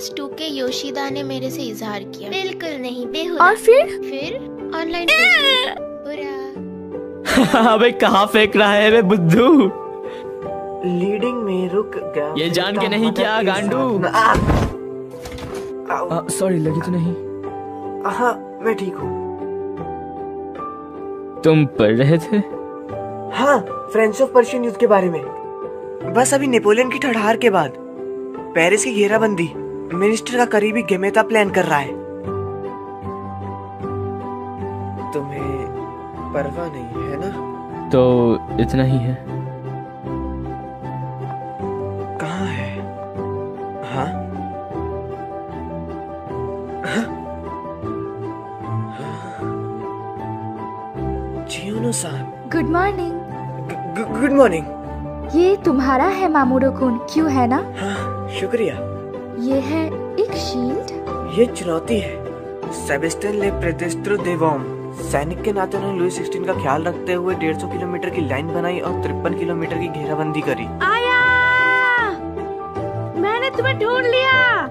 Class 2 के Yoshida ने मेरे से इजहार किया। बिल्कुल नहीं, बेहुदा। और फिर ऑनलाइन बुरा। अबे कहाँ फेंक रहा है बे बुद्धू? लीडिंग में रुक गया। ये जान के नहीं क्या गांडू? सॉरी, लगी तो नहीं? हाँ, मैं ठीक हूँ। तुम पढ़ रहे थे? हाँ, फ्रेंड्स ऑफ पर्शियन युद्ध के बारे में। बस अभी नेपोलियन की ठड़हार के बाद पेरिस की घेराबंदी मिनिस्टर का करीबी गेमेता प्लान कर रहा है। तुम्हें परवाह नहीं है ना? तो इतना ही है। कहाँ है? हाँ? Chiyono san. Good morning. Good morning. ये तुम्हारा है मामूरो-कुन, क्यों है ना? हाँ, शुक्रिया। ये है एक शील्ड। ये चुनौती है। सेबेस्टियन ले प्रेदेस्त्रो देवोम। सैनिक के नाते उन्होंने लुई 16 का ख्याल रखते हुए 150 किलोमीटर की लाइन बनाई और 53 किलोमीटर की घेराबंदी करी। आया! मैंने तुम्हें ढूंढ लिया।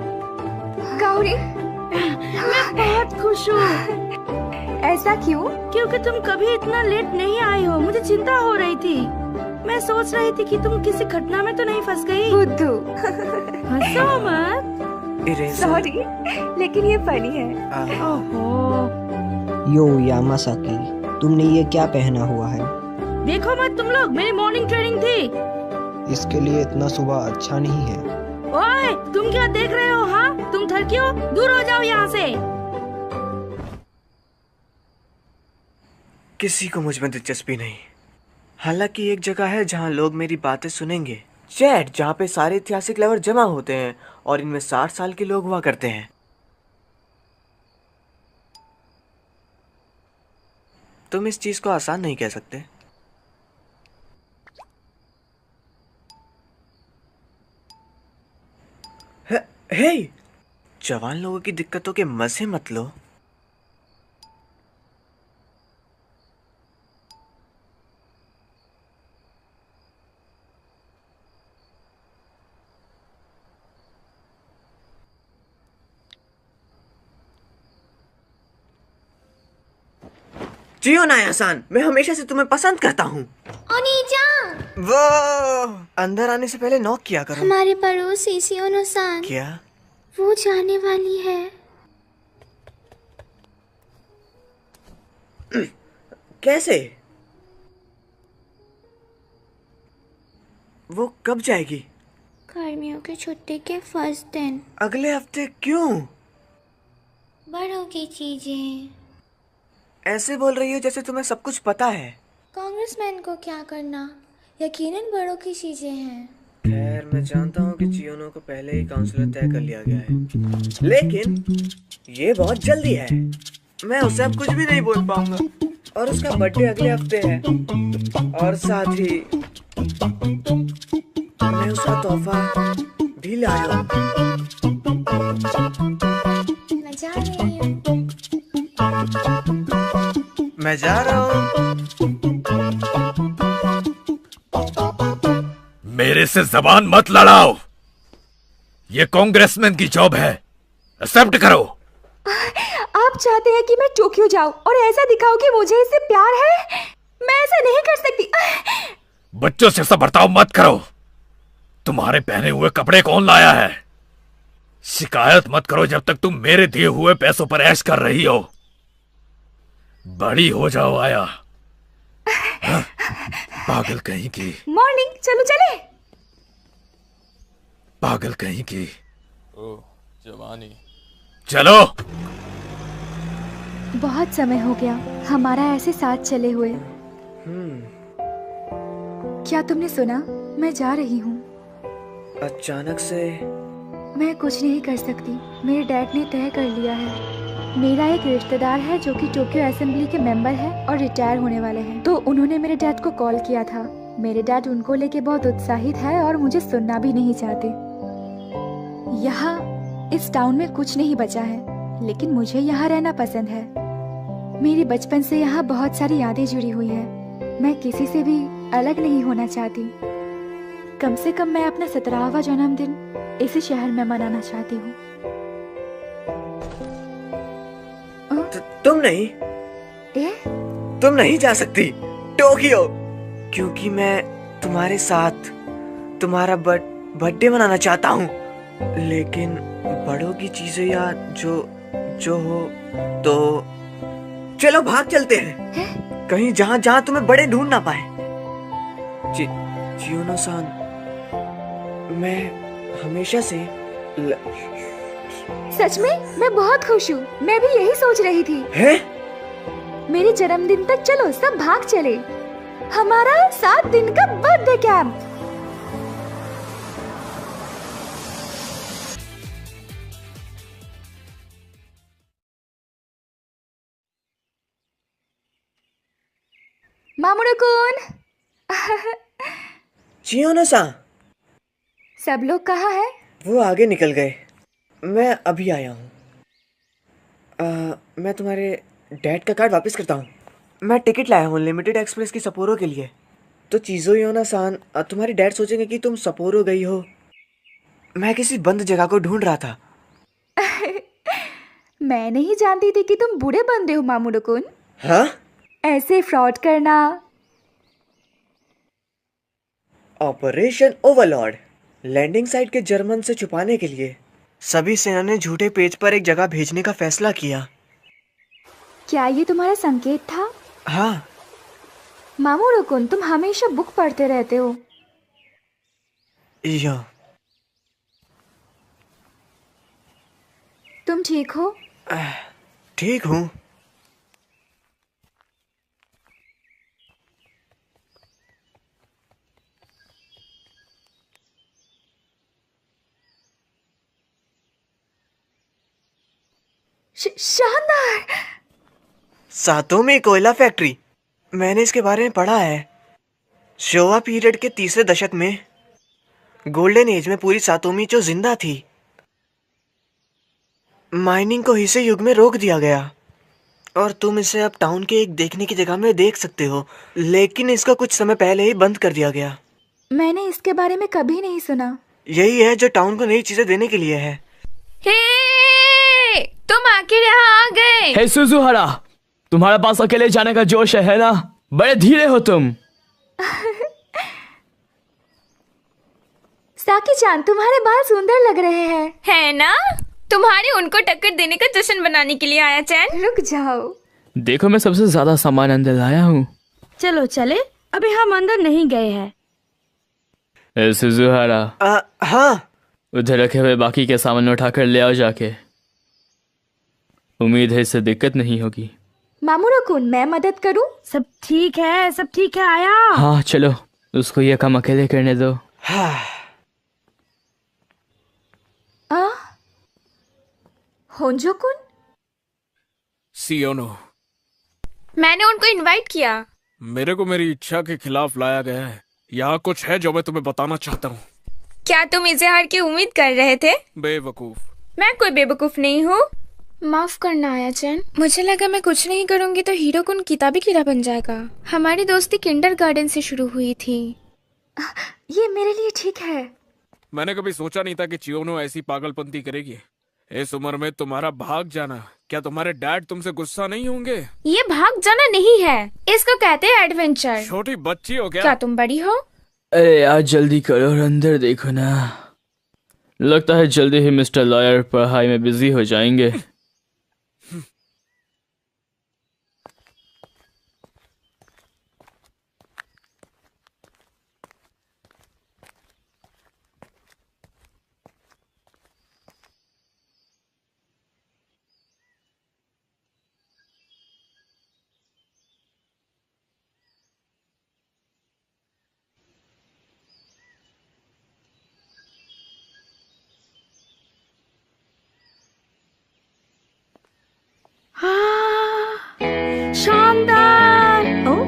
गौरी, मैं बहुत खुश हूँ। ऐसा क्यों? क्योंकि तुम कभी इतना लेट नहीं आई हो। मुझे चिंता हो रही थी। मैं सोच रही थी कि तुम किसी घटना में तो नहीं फंस गई। बुद्धू। हंसो मत। सॉरी, लेकिन ये फनी है। ओहो। यो यामासाकी, तुमने ये क्या पहना हुआ है? देखो मत तुम लोग, मेरी मॉर्निंग ट्रेनिंग थी। इसके लिए इतना सुबह अच्छा नहीं है। ओए, तुम क्या देख रहे हो? हाँ, तुम थरकी हो? दूर हो जाओ यहाँ से। किसी को मुझ में दिलचस्पी नहीं। हालांकि एक जगह है जहाँ लोग मेरी बातें सुनेंगे। चैट, जहाँ पे सारे ऐतिहासिक लवर जमा होते हैं और इनमें 60 साल के लोग हुआ करते हैं। तुम इस चीज को आसान नहीं कह सकते। हे, जवान लोगों की दिक्कतों के मजे मत लो। जियो नायासान, मैं हमेशा से तुम्हें पसंद करता हूँ। ओनीजान, वो अंदर आने से पहले नॉक किया करो। हमारे पड़ोसी चियोनो-सान, क्या? वो जाने वाली है। कैसे? वो कब जाएगी? गर्मियों की छुट्टी के फर्स्ट दिन। अगले हफ्ते? क्यों? बड़ों की चीजें। ऐसे बोल रही हो जैसे तुम्हें सब कुछ पता है। कांग्रेसमैन को क्या करना, यकीनन बड़ों की चीजें हैं। खैर, मैं जानता हूँ कि चियोनो को पहले ही काउंसलर तय कर लिया गया है, लेकिन ये बहुत जल्दी है। मैं उसे अब कुछ भी नहीं बोल पाऊंगा। और उसका बर्थडे अगले हफ्ते है। और साथ ही मैं उसका तोहफा भी लाया हूँ। मैं जा रही हूँ। मैं जा रहा हूँ। मेरे से जबान मत लड़ाओ। ये कांग्रेसमैन की जॉब है, एक्सेप्ट करो। आप चाहते हैं कि मैं टोक्यो जाऊं और ऐसा दिखाऊं कि मुझे इससे प्यार है? मैं ऐसा नहीं कर सकती। बच्चों से ऐसा बर्ताव मत करो। तुम्हारे पहने हुए कपड़े कौन लाया है? शिकायत मत करो जब तक तुम मेरे दिए हुए पैसों पर ऐश कर रही हो। बड़ी हो जाओ आया। हाँ? पागल कहीं की। मॉर्निंग, चलो चले। पागल कहीं की। ओह, जवानी। चलो। बहुत समय हो गया हमारा ऐसे साथ चले हुए। क्या तुमने सुना? मैं जा रही हूँ। अचानक से? मैं कुछ नहीं कर सकती। मेरे डैड ने तय कर लिया है। मेरा एक रिश्तेदार है जो कि टोक्यो असेंबली के मेंबर है और रिटायर होने वाले हैं, तो उन्होंने मेरे डैड को कॉल किया था। मेरे डैड उनको लेके बहुत उत्साहित है और मुझे सुनना भी नहीं चाहते। यहाँ इस टाउन में कुछ नहीं बचा है, लेकिन मुझे यहाँ रहना पसंद है। मेरी बचपन से यहाँ बहुत सारी यादें जुड़ी हुई है। मैं किसी से भी अलग नहीं होना चाहती। कम से कम मैं अपना 17वां जन्मदिन इसी शहर में मनाना चाहती हूँ। तुम नहीं, ए? तुम नहीं जा सकती टोक्यो, क्योंकि मैं तुम्हारे साथ तुम्हारा बर्थडे मनाना चाहता हूँ। लेकिन बड़ों की चीजें या जो जो हो तो चलो भाग चलते हैं कहीं जहाँ जहाँ तुम्हें बड़े ढूंढ ना पाए। चियोनो-सान, मैं हमेशा से सच में मैं बहुत खुश हूँ। मैं भी यही सोच रही थी। है? मेरे जन्मदिन तक चलो सब भाग चले। हमारा 7 दिन का बर्थडे कैंप। मामुरो-कुन। चियोनो-सान, सब लोग कहाँ हैं? वो आगे निकल गए। मैं अभी आया हूँ। मैं तुम्हारे डैड का कार्ड वापस करता हूँ। मैं टिकट लाया हूँ लिमिटेड एक्सप्रेस की सपोरो के लिए। तो चिज़ुयोनो-सान, तुम्हारे डैड सोचेंगे कि तुम सपोरो गई हो। मैं किसी बंद जगह को ढूंढ रहा था। मैं नहीं जानती थी कि तुम बुरे बंदे हो मामुरो-कुन। हाँ? ऐसे फ्रॉड करना। Operation Overlord. लैंडिंग साइट के जर्मन से छुपाने के लिए सभी सेना ने झूठे पेज पर एक जगह भेजने का फैसला किया। क्या ये तुम्हारा संकेत था? हाँ। मामुरो-कुन, तुम हमेशा बुक पढ़ते रहते हो। यो। तुम ठीक हो? ठीक हूँ। शानदार। सातोमी कोयला फैक्ट्री। मैंने इसके बारे में पढ़ा है। शोवा पीरियड के तीसरे दशक में गोल्डन एज में पूरी सातोमी जो जिंदा थी। माइनिंग को हिसे युग में रोक दिया गया और तुम इसे अब टाउन के एक देखने की जगह में देख सकते हो, लेकिन इसका कुछ समय पहले ही बंद कर दिया गया। मैंने इसके बारे में कभी नहीं सुना। यही है जो टाउन को नई चीजें देने के लिए है। हे, तुम आखिर यहाँ आ गए। हे सुजुहारा, तुम्हारे पास अकेले जाने का जोश है ना? बड़े धीरे हो तुम। साकी-चान, तुम्हारे बाल सुंदर लग रहे हैं। है ना? तुम्हारे उनको टक्कर देने का जश्न बनाने के लिए आया चैन। रुक जाओ। देखो, मैं सबसे ज्यादा सामान अंदर लाया हूँ। चलो चले, अभी हम अंदर नहीं गए हैं। हे सुजुहारा, हाँ। उधर रखे हुए बाकी के सामान उठाकर ले आओ जाके। उम्मीद है इससे दिक्कत नहीं होगी। मामुरो-कुन, मैं मदद करूं? सब ठीक है, सब ठीक है। आया। हाँ चलो, उसको ये काम अकेले करने दो। होंजो-कुन? सियोनो, मैंने उनको इनवाइट किया। मेरे को मेरी इच्छा के खिलाफ लाया गया है। यहाँ कुछ है जो मैं तुम्हें बताना चाहता हूँ। क्या तुम इजहार की उम्मीद कर रहे थे? बेवकूफ। मैं कोई बेवकूफ नहीं हूँ। माफ करना आया चैन, मुझे लगा मैं कुछ नहीं करूँगी तो हीरो-कुन किताबी कीड़ा बन जाएगा। हमारी दोस्ती किंडरगार्टन से शुरू हुई थी। ये मेरे लिए ठीक है। मैंने कभी सोचा नहीं था कि चियोनो ऐसी पागलपंती करेगी। इस उम्र में तुम्हारा भाग जाना, क्या तुम्हारे डैड तुमसे गुस्सा नहीं होंगे? ये भाग जाना नहीं है, इसको कहते हैं एडवेंचर। छोटी बच्ची हो क्या? क्या तुम बड़ी हो? अरे यार, जल्दी करो और अंदर देखो ना। लगता है जल्दी ही मिस्टर लॉयर पढ़ाई में बिजी हो जाएंगे। शानदार। ओ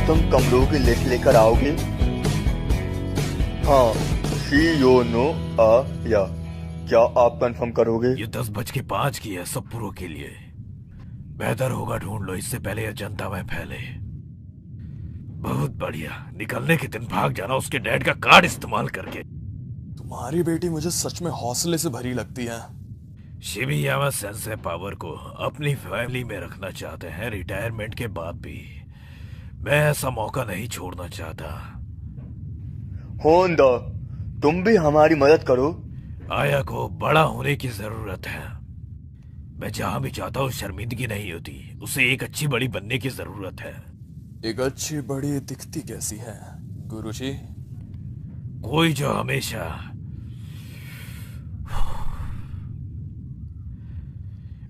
तुम कमरों की लिस्ट लेकर आओगे? हाँ, शी यो नो आ या क्या आप कंफर्म करोगे? ये 10:05 की है सबपुरों के लिए। बेहतर होगा ढूंढ लो इससे पहले यह जनता में फैले। बहुत बढ़िया, निकलने के दिन भाग जाना उसके डैड का कार्ड इस्तेमाल करके। तुम्हारी बेटी मुझे सच में हौसले से भरी लगती है। शिमियामा सेंसे पावर को अपनी फैमिली में रखना चाहते हैं रिटायरमेंट के बाद भी। मैं ऐसा मौका नहीं छोड़ना चाहता। होंडा, तुम भी हमारी मदद करो। आया को बड़ा होने की जरूरत है। मैं जहां भी जाता हूँ शर्मिंदगी नहीं होती। उसे एक अच्छी बड़ी बनने की जरूरत है। एक अच्छी बड़ी दिखती कैसी है गुरुजी? कोई जो हमेशा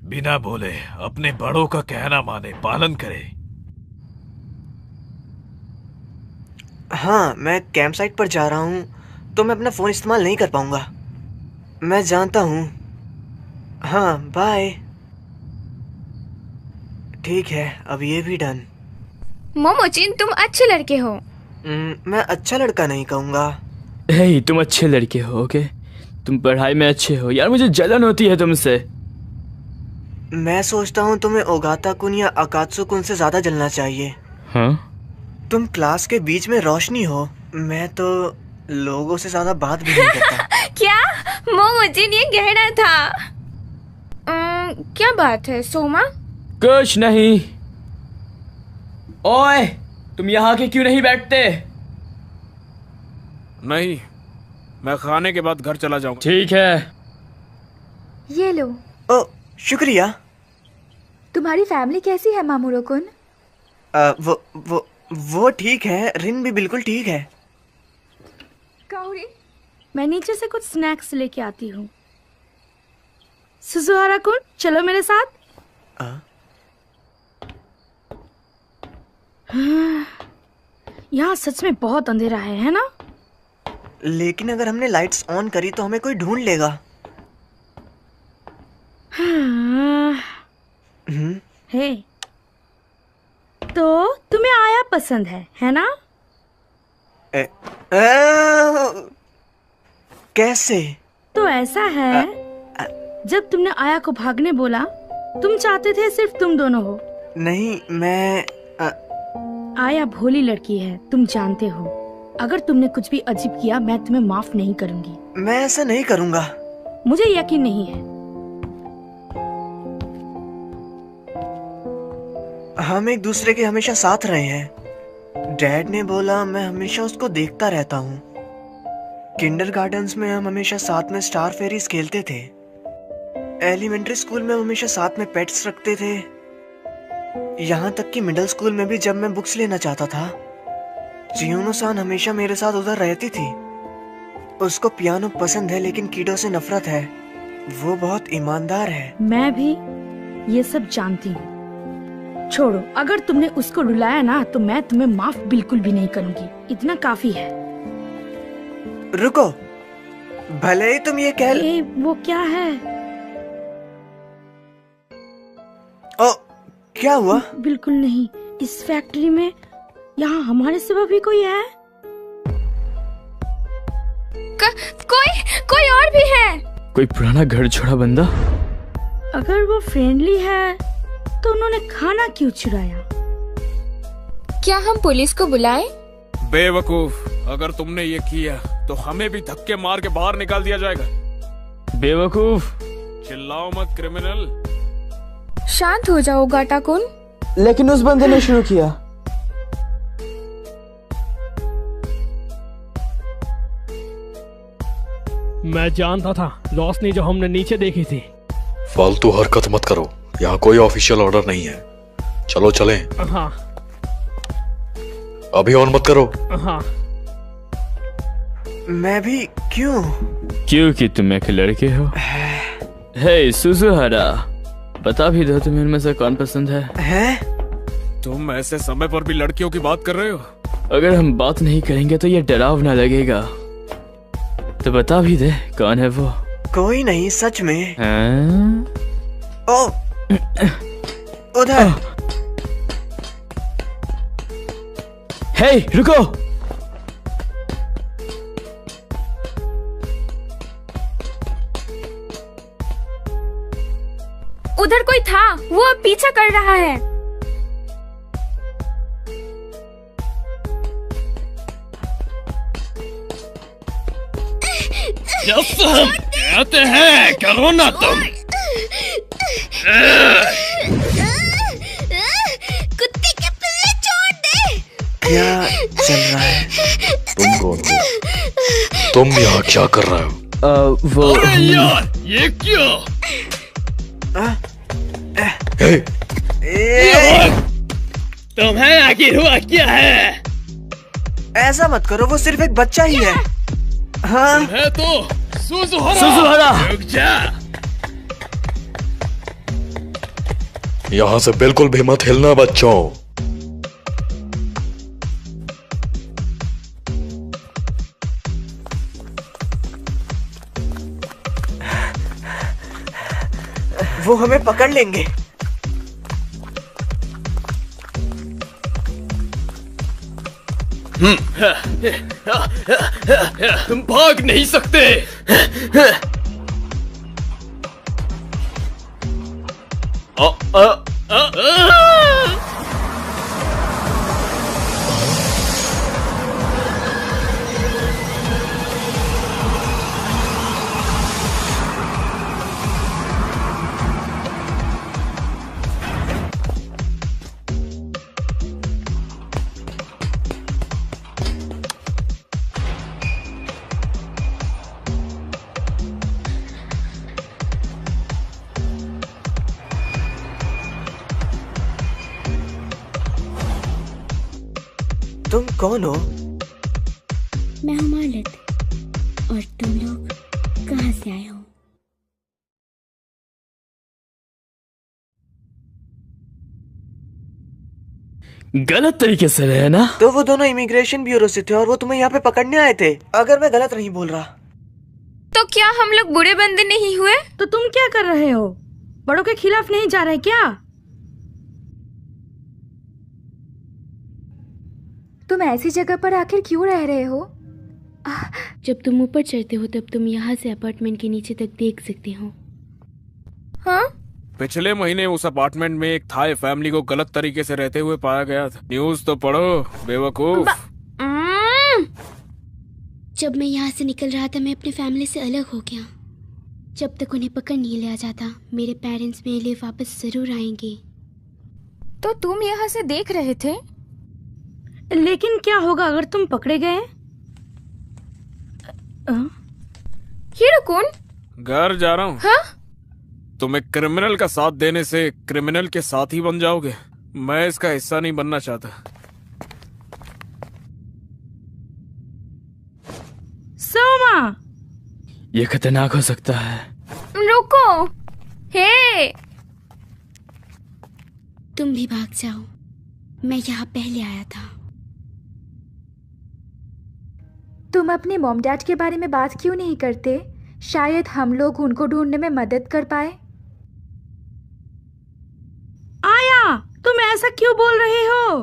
बिना बोले अपने बड़ों का कहना माने, पालन करे। हाँ, मैं कैंप साइट पर जा रहा हूँ तो मैं अपना फोन इस्तेमाल नहीं कर पाऊंगा। मैं जानता हूँ। हाँ, बाय। ठीक है, अब ये भी डन। मोमोचिन, तुम अच्छे लड़के हो। मैं अच्छा लड़का नहीं कहूँगा। हे, तुम अच्छे लड़के हो। ओके, तुम पढ़ाई में अच्छे हो। यार मुझे जलन होती है तुमसे। मैं सोचता हूँ तुम्हें ओगाता कुन या अकात्सु कुन से ज्यादा जलना चाहिए। हाँ? तुम क्लास के बीच में रोशनी हो। मैं तो लोगों से ज्यादा बात भी नहीं करता। क्या मोमोचिन, ये कहना था? क्या बात है सोमा? कुछ नहीं। ओए, तुम यहाँ के क्यों नहीं बैठते? नहीं, मैं खाने के बाद घर चला जाऊंगा। ठीक है। ये लो। ओ, शुक्रिया। तुम्हारी फैमिली कैसी है मामूरो-कुन? वो ठीक है। रिन भी बिल्कुल ठीक है। काओरी, मैं नीचे से कुछ स्नैक्स लेके आती हूँ। सुजुहारा-कुन, चलो मेरे साथ। यहाँ सच में बहुत अंधेरा है ना? लेकिन अगर हमने लाइट्स ऑन करी तो हमें कोई ढूंढ लेगा। हे, तो तुम्हें आया पसंद है ना? कैसे? तो ऐसा है, जब तुमने आया को भागने बोला, तुम चाहते थे सिर्फ तुम दोनों हो। नहीं, मैं आया भोली लड़की है, तुम जानते हो। अगर तुमने कुछ भी अजीब किया, मैं तुम्हें माफ नहीं करूंगी। मैं ऐसा नहीं करूंगा। मुझे यकीन नहीं है। हम एक दूसरे के हमेशा साथ रहे हैं। डैड ने बोला मैं हमेशा उसको देखता रहता हूँ। किंडरगार्टन्स में हम हमेशा साथ में स्टार फेरीज खेलते थे। एलिमेंट्री स्कूल में हम हमेशा साथ में पेट्स रखते थे। यहाँ तक कि मिडिल स्कूल में भी जब मैं बुक्स लेना चाहता था, चियोनो-सान हमेशा मेरे साथ उधर रहती थी। उसको पियानो पसंद है लेकिन कीडो से नफरत है। वो बहुत ईमानदार है। मैं भी ये सब जानती हूँ। छोड़ो, अगर तुमने उसको रुलाया ना तो मैं तुम्हें माफ बिल्कुल भी नहीं करूंगी। इतना काफी है। रुको, भले ही तुम ये कह वो क्या है? ओ, क्या हुआ? बिल्कुल नहीं। इस फैक्ट्री में यहाँ हमारे सिवा भी कोई है? कोई और भी है? कोई पुराना घर छोड़ा बंदा? अगर वो फ्रेंडली है तो उन्होंने खाना क्यों चुराया? क्या हम पुलिस को बुलाएं? बेवकूफ, अगर तुमने ये किया तो हमें भी धक्के मार के बाहर निकाल दिया जाएगा। बेवकूफ, चिल्लाओ मत क्रिमिनल। शांत हो जाओ गाटा-कुन। लेकिन उस बंदे ने शुरू किया। मैं जानता था, रोशनी जो हमने नीचे देखी थी। फालतू हरकत मत करो, यहाँ कोई ऑफिशियल ऑर्डर नहीं है। चलो चलें। हाँ। अभी ऑन मत करो। हाँ। मैं भी क्यों? क्योंकि तुम एक लड़के हो। हे सुजुहारा, बता भी दो तुम्हें इनमें से कौन पसंद है? तुम ऐसे समय पर भी लड़कियों की बात कर रहे हो? अगर हम बात नहीं करेंगे तो ये डरावना लगेगा। तो बता भी दे कौन है वो। कोई नहीं, सच में। ओ, उधर। हे रुको। उधर कोई था, वो अब पीछा कर रहा है। जब हम कहते हैं करो ना तुम। कुत्ते के पिल्ले छोड़ दे। क्या चल रहा है? तुम कौन हो? तुम यहाँ क्या कर रहे हो? वो यार ये क्या? तुम्हें आखिर हुआ क्या है? ऐसा मत करो, वो सिर्फ एक बच्चा ही है। हाँ है तो सुजुहारा। रुक जा। यहाँ से बिल्कुल भी मत हिलना बच्चों। वो हमें पकड़ लेंगे। तुम भाग नहीं सकते। तुम कौन हो? मैं हूँ मालत। और तुम लोग कहाँ से आए हो? गलत तरीके से रहे ना? तो वो दोनों इमिग्रेशन ब्यूरो से थे और वो तुम्हें यहाँ पे पकड़ने आए थे, अगर मैं गलत नहीं बोल रहा। तो क्या हम लोग बुरे बंदे नहीं हुए? तो तुम क्या कर रहे हो? बड़ों के खिलाफ नहीं जा रहे क्या? तुम ऐसी जगह पर आखिर क्यों रह रहे हो? जब तुम ऊपर चढ़ते हो तब तुम यहाँ से अपार्टमेंट के नीचे तक देख सकते हो। हाँ? पिछले महीने उस अपार्टमेंट में एक थाई फैमिली को गलत तरीके से रहते हुए पाया गया था। न्यूज़ तो पढ़ो बेवकूफ। जब मैं यहाँ से निकल रहा था मैं अपनी फैमिली से अलग हो गया। जब तक उन्हें पकड़ नहीं लिया जाता मेरे पेरेंट्स मेरे लिए वापस जरूर आएंगे। तो तुम यहाँ से देख रहे थे? लेकिन क्या होगा अगर तुम पकड़े गए? हीरो-कुन? घर जा रहा हूँ। हाँ? तुम एक क्रिमिनल का साथ देने से क्रिमिनल के साथ ही बन जाओगे। मैं इसका हिस्सा नहीं बनना चाहता। सोमा, ये खतरनाक हो सकता है। रुको। हे, तुम भी भाग जाओ। मैं यहाँ पहले आया था। तुम अपने मॉम डैड के बारे में बात क्यों नहीं करते? शायद हम लोग उनको ढूंढने में मदद कर पाए। आया, तुम ऐसा क्यों बोल रहे हो?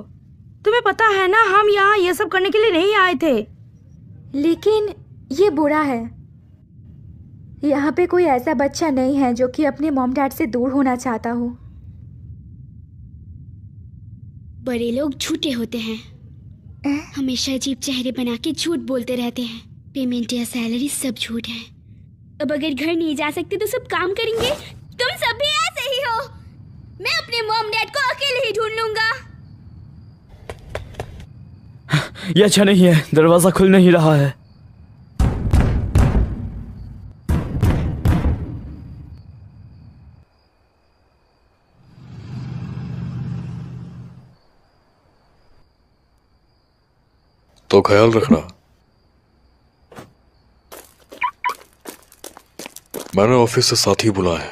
तुम्हें पता है ना हम यहाँ ये सब करने के लिए नहीं आए थे। लेकिन ये बुरा है। यहाँ पे कोई ऐसा बच्चा नहीं है जो कि अपने मॉम डैड से दूर होना चाहता हो। बड़े लोग झूठे होते हैं। हमेशा अजीब चेहरे बना के झूठ बोलते रहते हैं। पेमेंट या सैलरी सब झूठ है। अब अगर घर नहीं जा सकते तो सब काम करेंगे। तुम सब भी ऐसे ही हो। मैं अपने मॉम डैड को अकेले ही ढूंढ लूंगा। ये अच्छा नहीं है, दरवाजा खुल नहीं रहा है। तो ख्याल रखना। मैंने ऑफिस से साथी बुलाए हैं,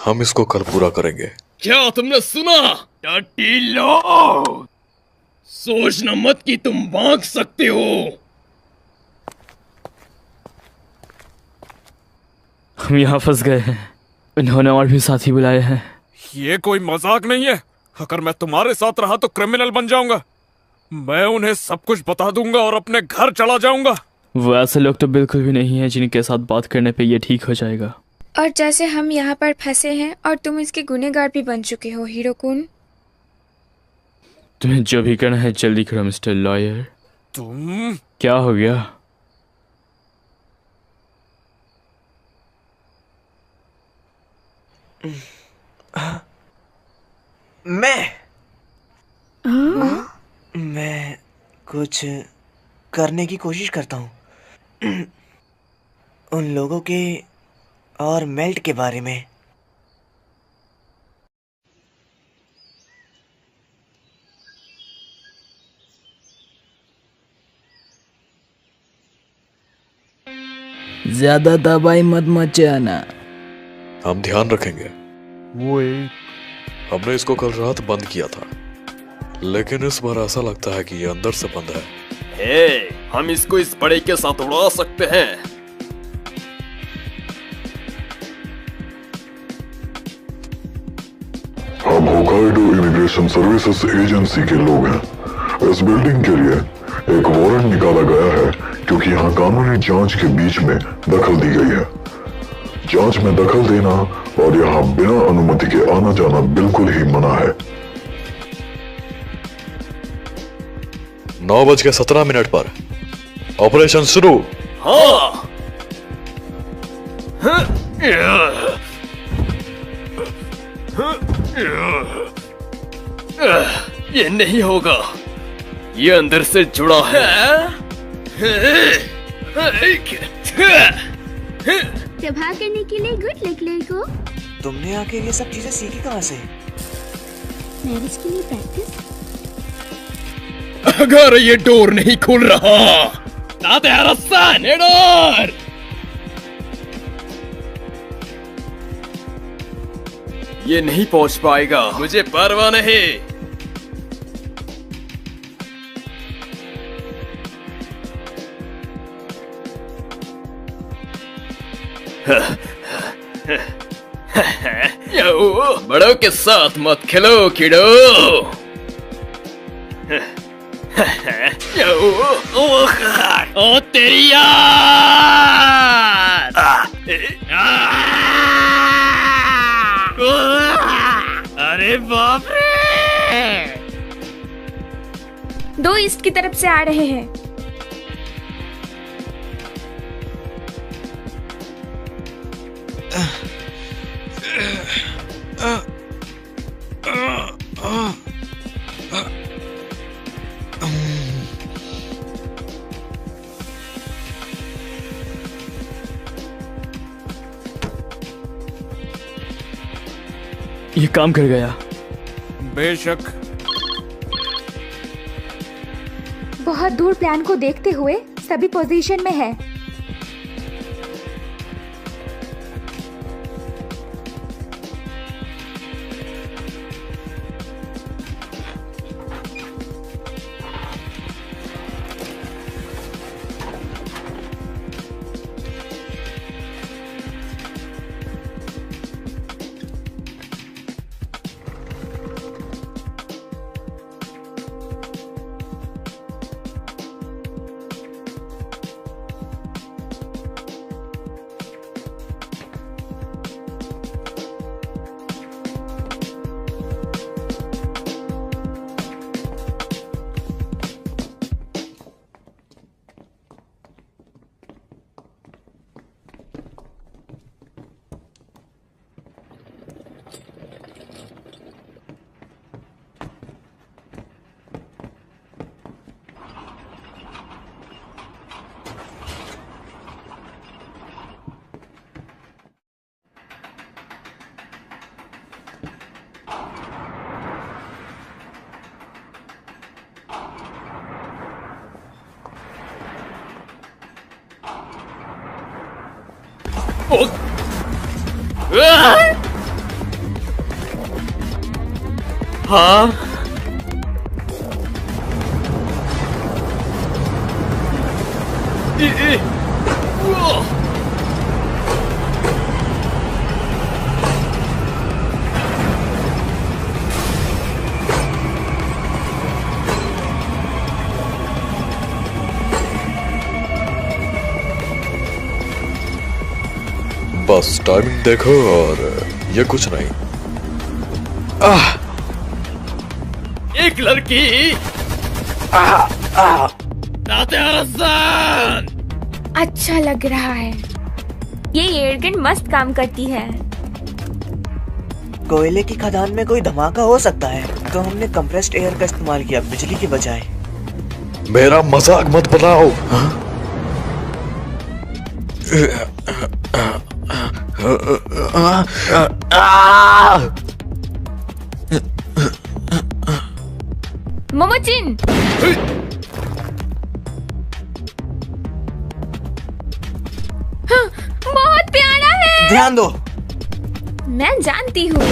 हम इसको कल पूरा करेंगे। क्या तुमने सुना? टट्टी लो, सोचना मत कि तुम भाग सकते हो। हम यहाँ फंस गए हैं। इन्होंने और भी साथी बुलाए हैं। ये कोई मजाक नहीं है। अगर मैं तुम्हारे साथ रहा तो क्रिमिनल बन जाऊंगा। मैं उन्हें सब कुछ बता दूंगा और अपने घर चला जाऊंगा। वो ऐसे लोग तो बिल्कुल भी नहीं है जिनके साथ बात करने पे ये ठीक हो जाएगा। और जैसे हम यहाँ पर फंसे हैं और तुम इसके गुनहगार भी बन चुके हो हीरोकुन। तुम्हें जो भी करना है जल्दी करो मिस्टर लॉयर। तुम क्या हो गया? मैं कुछ करने की कोशिश करता हूँ उन लोगों के और मेल्ट के बारे में। ज्यादा दवाई मत मचाना। हम ध्यान रखेंगे। वो एक हमने इसको कल रात बंद किया था, लेकिन इस बार ऐसा लगता है कि ये अंदर से बंद है। हम इसको इस बड़े के साथ उड़ा सकते हैं। हम होकाइडो इमिग्रेशन सर्विसेज एजेंसी के लोग हैं। इस बिल्डिंग के लिए एक वारंट निकाला गया है क्योंकि यहाँ कानूनी जांच के बीच में दखल दी गई है। जांच में दखल देना और यहाँ बिना अनुमति के आना जाना बिल्कुल ही मना है। 9:17 पर ऑपरेशन शुरू। हाँ। ये नहीं होगा, ये अंदर से जुड़ा है। प्रभाव करने के लिए गुड लक लड़को। तुमने आके ये सब चीजें सीखी कहाँ से? मैरिज के लिए प्रैक्टिस। अगर ये डोर नहीं खुल रहा ताते हरसान डोर। ये नहीं पहुंच पाएगा, मुझे परवाह नहीं। बड़ों के साथ मत खेलो किडो। ओ तेरी यार। अरे बाप रे। 2 ईस्ट की तरफ से आ रहे हैं। ये काम कर गया। बेशक। बहुत दूर प्लान को देखते हुए सभी पोजीशन में है। हाँ। बस टाइमिंग देखो और ये कुछ नहीं। एक लड़की नाते हसन। अच्छा लग रहा है। ये एयरगन मस्त काम करती है। कोयले की खदान में कोई धमाका हो सकता है, तो हमने कंप्रेस्ड एयर का इस्तेमाल किया बिजली की बजाय। मेरा मजाक मत बनाओ। मोमोचिन, हाँ, बहुत प्यारा है। ध्यान दो। मैं जानती हूँ।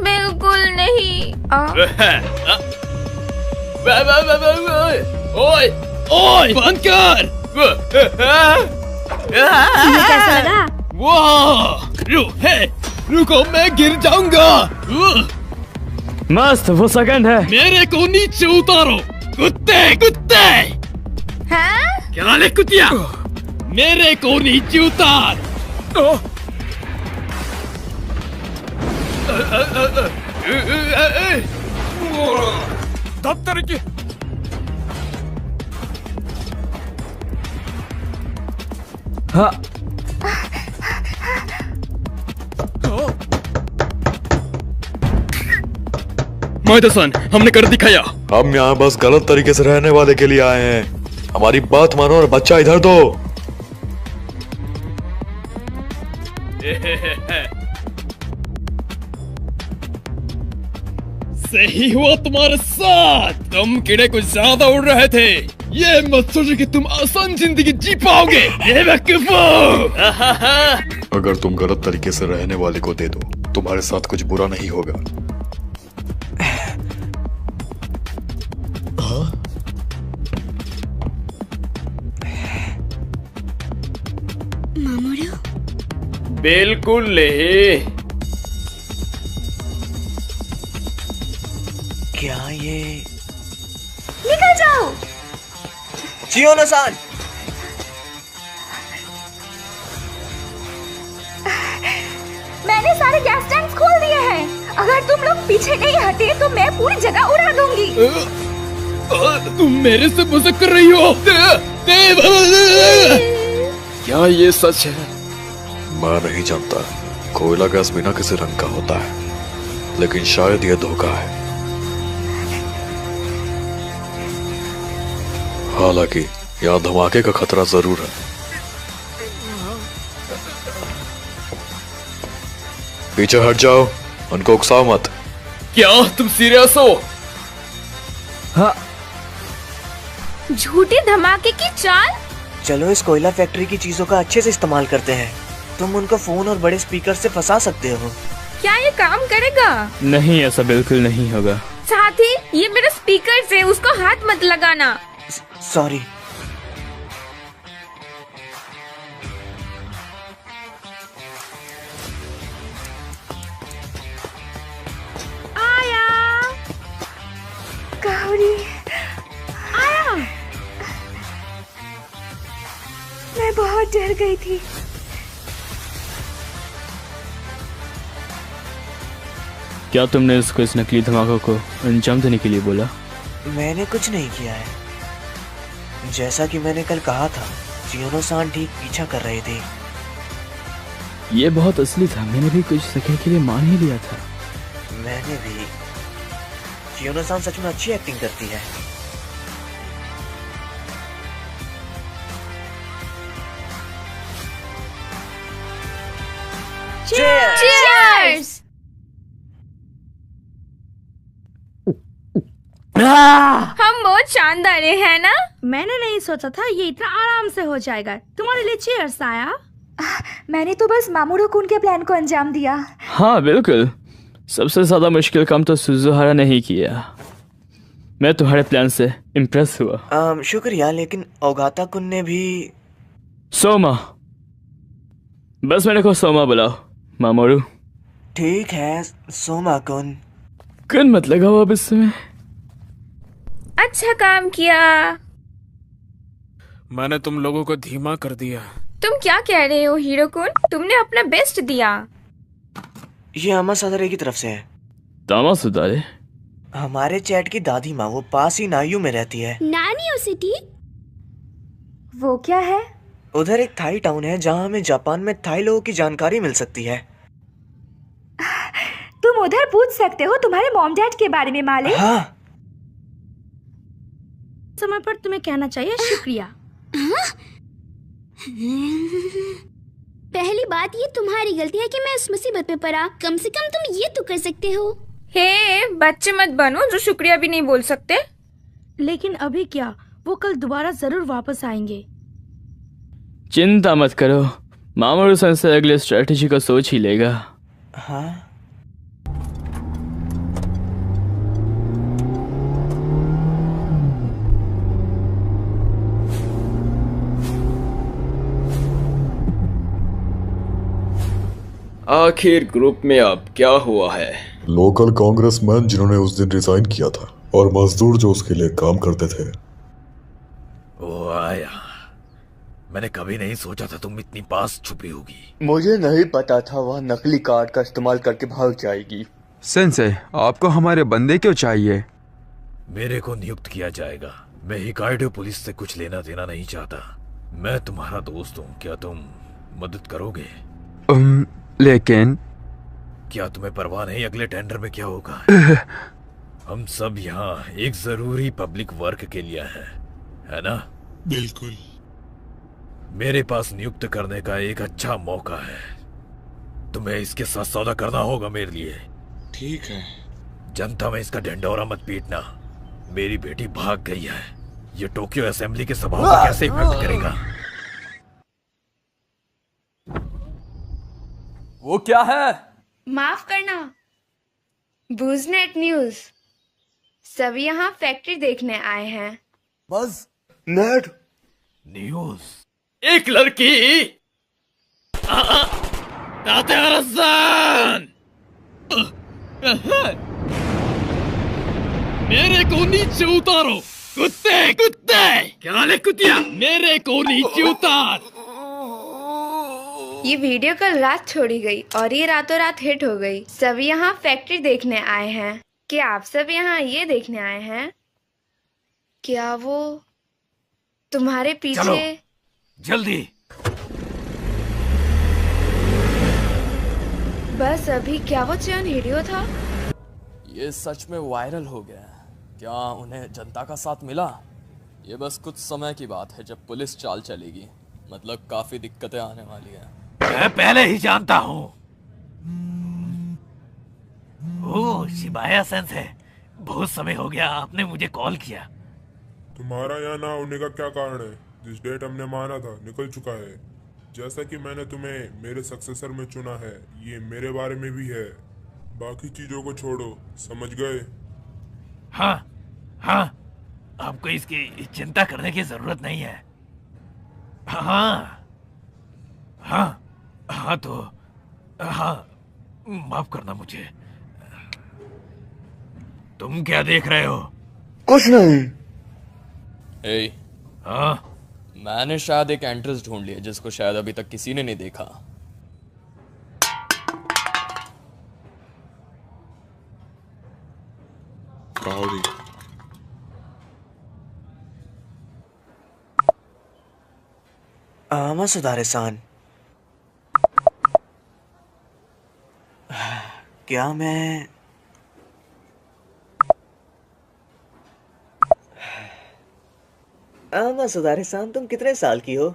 बिल्कुल नहीं। ओए ओए बंद कर। कैसा लगा? वाह, रुको मैं गिर जाऊंगा। मस्त, वो सेकंड है। मेरे को नीचे उतारो कुत्ते कुत्ते। हाँ? क्या ले कुतिया, मेरे को नीचे उतार। दफ्तर की हाँ। माइदसन, हमने कर दिखाया। हम यहाँ बस गलत तरीके से रहने वाले के लिए आए हैं। हमारी बात मानो और बच्चा इधर दो। सही हुआ तुम्हारे साथ। तुम कीड़े कुछ ज्यादा उड़ रहे थे। ये मत सोचो कि तुम आसान जिंदगी जी पाओगे। ये बेवकूफो। अगर तुम गलत तरीके से रहने वाले को दे दो, तुम्हारे साथ कुछ बुरा नहीं होगा। मामूरो? बिल्कुल नहीं। क्या ये? निकल जाओ। चियोनो-सान। मैंने सारे गैस टैंक्स खोल दिए हैं। अगर तुम लोग पीछे नहीं हटे तो मैं पूरी जगह उड़ा दूंगी। तुम मेरे से मजाक कर रही हो? क्या ये सच है? मैं नहीं जानता। कोयला गैस बिना किसी रंग का होता है, लेकिन शायद ये धोखा है। हालांकि यहाँ धमाके का खतरा जरूर है। पीछे हट जाओ, उनको उकसाओ मत। क्या तुम सीरियस हो? हाँ। झूठे धमाके की चाल? चलो इस कोयला फैक्ट्री की चीजों का अच्छे से इस्तेमाल करते हैं। तुम उनको फोन और बड़े स्पीकर से फंसा सकते हो। क्या ये काम करेगा? नहीं, ऐसा बिल्कुल नहीं होगा। साथी, ये मेरा स्पीकर से, उसको हाथ मत लगाना। सॉरी। आया। गौरी, आया। मैं बहुत डर गई थी। क्या तुमने उसको इस नकली धमाके को अंजाम देने के लिए बोला? मैंने कुछ नहीं किया है। जैसा कि मैंने कल कहा था, चियोनो-सान ठीक पीछा कर रहे थे। ये बहुत असली था। मैंने भी कुछ सेकंड के लिए मान ही लिया था। मैंने भी। चियोनो-सान सच में अच्छी एक्टिंग करती है। Cheers! हम बहुत शानदार है ना? मैंने नहीं सोचा था ये इतना आराम से हो जाएगा। तुम्हारे लिए चीयर्स आया। मैंने तो बस मामूरो कुन के प्लान को अंजाम दिया। हाँ बिल्कुल, सबसे ज्यादा मुश्किल काम तो सुजुहारा ने ही किया। मैं तुम्हारे प्लान से इम्प्रेस हुआ। शुक्रिया, लेकिन ओगाता कुन ने भी। सोमा, बस मेरे को सोमा बुलाओ। मामोरू। ठीक है सोमा कुन। कुन मत लगाओ अब इसमें। अच्छा काम किया। मैंने तुम लोगों को धीमा कर दिया। तुम क्या कह रहे हो हीरोकुन? तुमने अपना बेस्ट दिया। ये अमा सदारे की तरफ से है। तामा सुधारे? हमारे चैट की दादी माँ, वो पास ही नायू में रहती है। नानियो सिटी? वो क्या है? उधर एक थाई टाउन है जहाँ हमें जापान में थाई लोगों की जानकारी मिल सकती है। तुम उधर पूछ सकते हो तुम्हारे मॉम डैड के बारे में मालिक। हाँ। समय पर तुम्हें कहना चाहिए शुक्रिया। पहली बात ये तुम्हारी गलती है कि मैं इस मुसीबत में पड़ा। कम से कम तुम ये तो कर सकते हो। हे, बच्चे मत बनो जो शुक्रिया भी नहीं बोल सकते। लेकिन अभी क्या, वो कल दोबारा जरूर वापस आएंगे। चिंता मत करो, मामोरू सेंसेई अगले स्ट्रेटेजी को सोच ही लेगा। हाँ। आखिर ग्रुप में अब क्या हुआ है? लोकल कांग्रेसमैन जिन्होंने उस दिन रिजाइन किया था और मजदूर जो उसके लिए काम करते थे, वो आया। मैंने कभी नहीं सोचा था तुम इतनी पास छुपी होगी। मुझे नहीं पता था वह नकली कार्ड का इस्तेमाल करके भाग जाएगी। सेंसेई, आपको हमारे बंदे क्यों चाहिए? मेरे को नियुक्त किया जाएगा। मैं हिकाइडो पुलिस से कुछ लेना देना नहीं चाहता। मैं तुम्हारा दोस्त हूँ, क्या तुम मदद करोगे? लेकिन क्या तुम्हें परवाह नहीं अगले टेंडर में क्या होगा? हम सब यहाँ एक जरूरी पब्लिक वर्क के लिए हैं, है ना? बिल्कुल। मेरे पास नियुक्त करने का एक अच्छा मौका है। तुम्हें इसके साथ सौदा करना होगा मेरे लिए। ठीक है। जनता में इसका ढिंढोरा मत पीटना। मेरी बेटी भाग गई है। ये टोक्यो असेंबली के सभाओं को कैसे इफेक्ट करेगा? वो क्या है? माफ करना, बूजनेट न्यूज। सब यहाँ फैक्ट्री देखने आए हैं। बस नेट न्यूज। एक लड़की मेरे को नीचे उतारो कुत्ते कुत्ते। क्या ले कुतिया, मेरे को नीचे उतार। ये वीडियो कल रात छोड़ी गई और ये रातों रात हिट हो गई। सब यहाँ फैक्ट्री देखने आए हैं। क्या आप सब यहाँ ये देखने आए हैं? क्या वो तुम्हारे पीछे? चलो, जल्दी। बस अभी क्या वो चयन हीरो था? ये सच में वायरल हो गया। क्या उन्हें जनता का साथ मिला? ये बस कुछ समय की बात है जब पुलिस चाल चलेगी। मतलब काफी दिक्कतें आने वाली हैं। मैं पहले ही जानता हूँ। ओह, शिबाया सेंसेई, बहुत समय हो गया आपने मुझे कॉल किया। तुम्हारा यहाँ ना होने का क्या कारण है? जिस डेट हमने माना था निकल चुका है। जैसा कि मैंने तुम्हें मेरे सक्सेसर में चुना है, ये मेरे बारे में भी है। बाकी चीजों को छोड़ो, समझ गए? हाँ हाँ, आपको इसकी चिंता करने की जरूरत नहीं है। हाँ हाँ हाँ, तो हाँ, माफ करना मुझे। तुम क्या देख रहे हो? कुछ नहीं। हाँ, मैंने शायद एक एंट्रेंस ढूंढ लिया जिसको शायद अभी तक किसी ने नहीं देखा। आमा सुधारे-सान, क्या मैं आमा सुधारे-सान, तुम कितने साल की हो?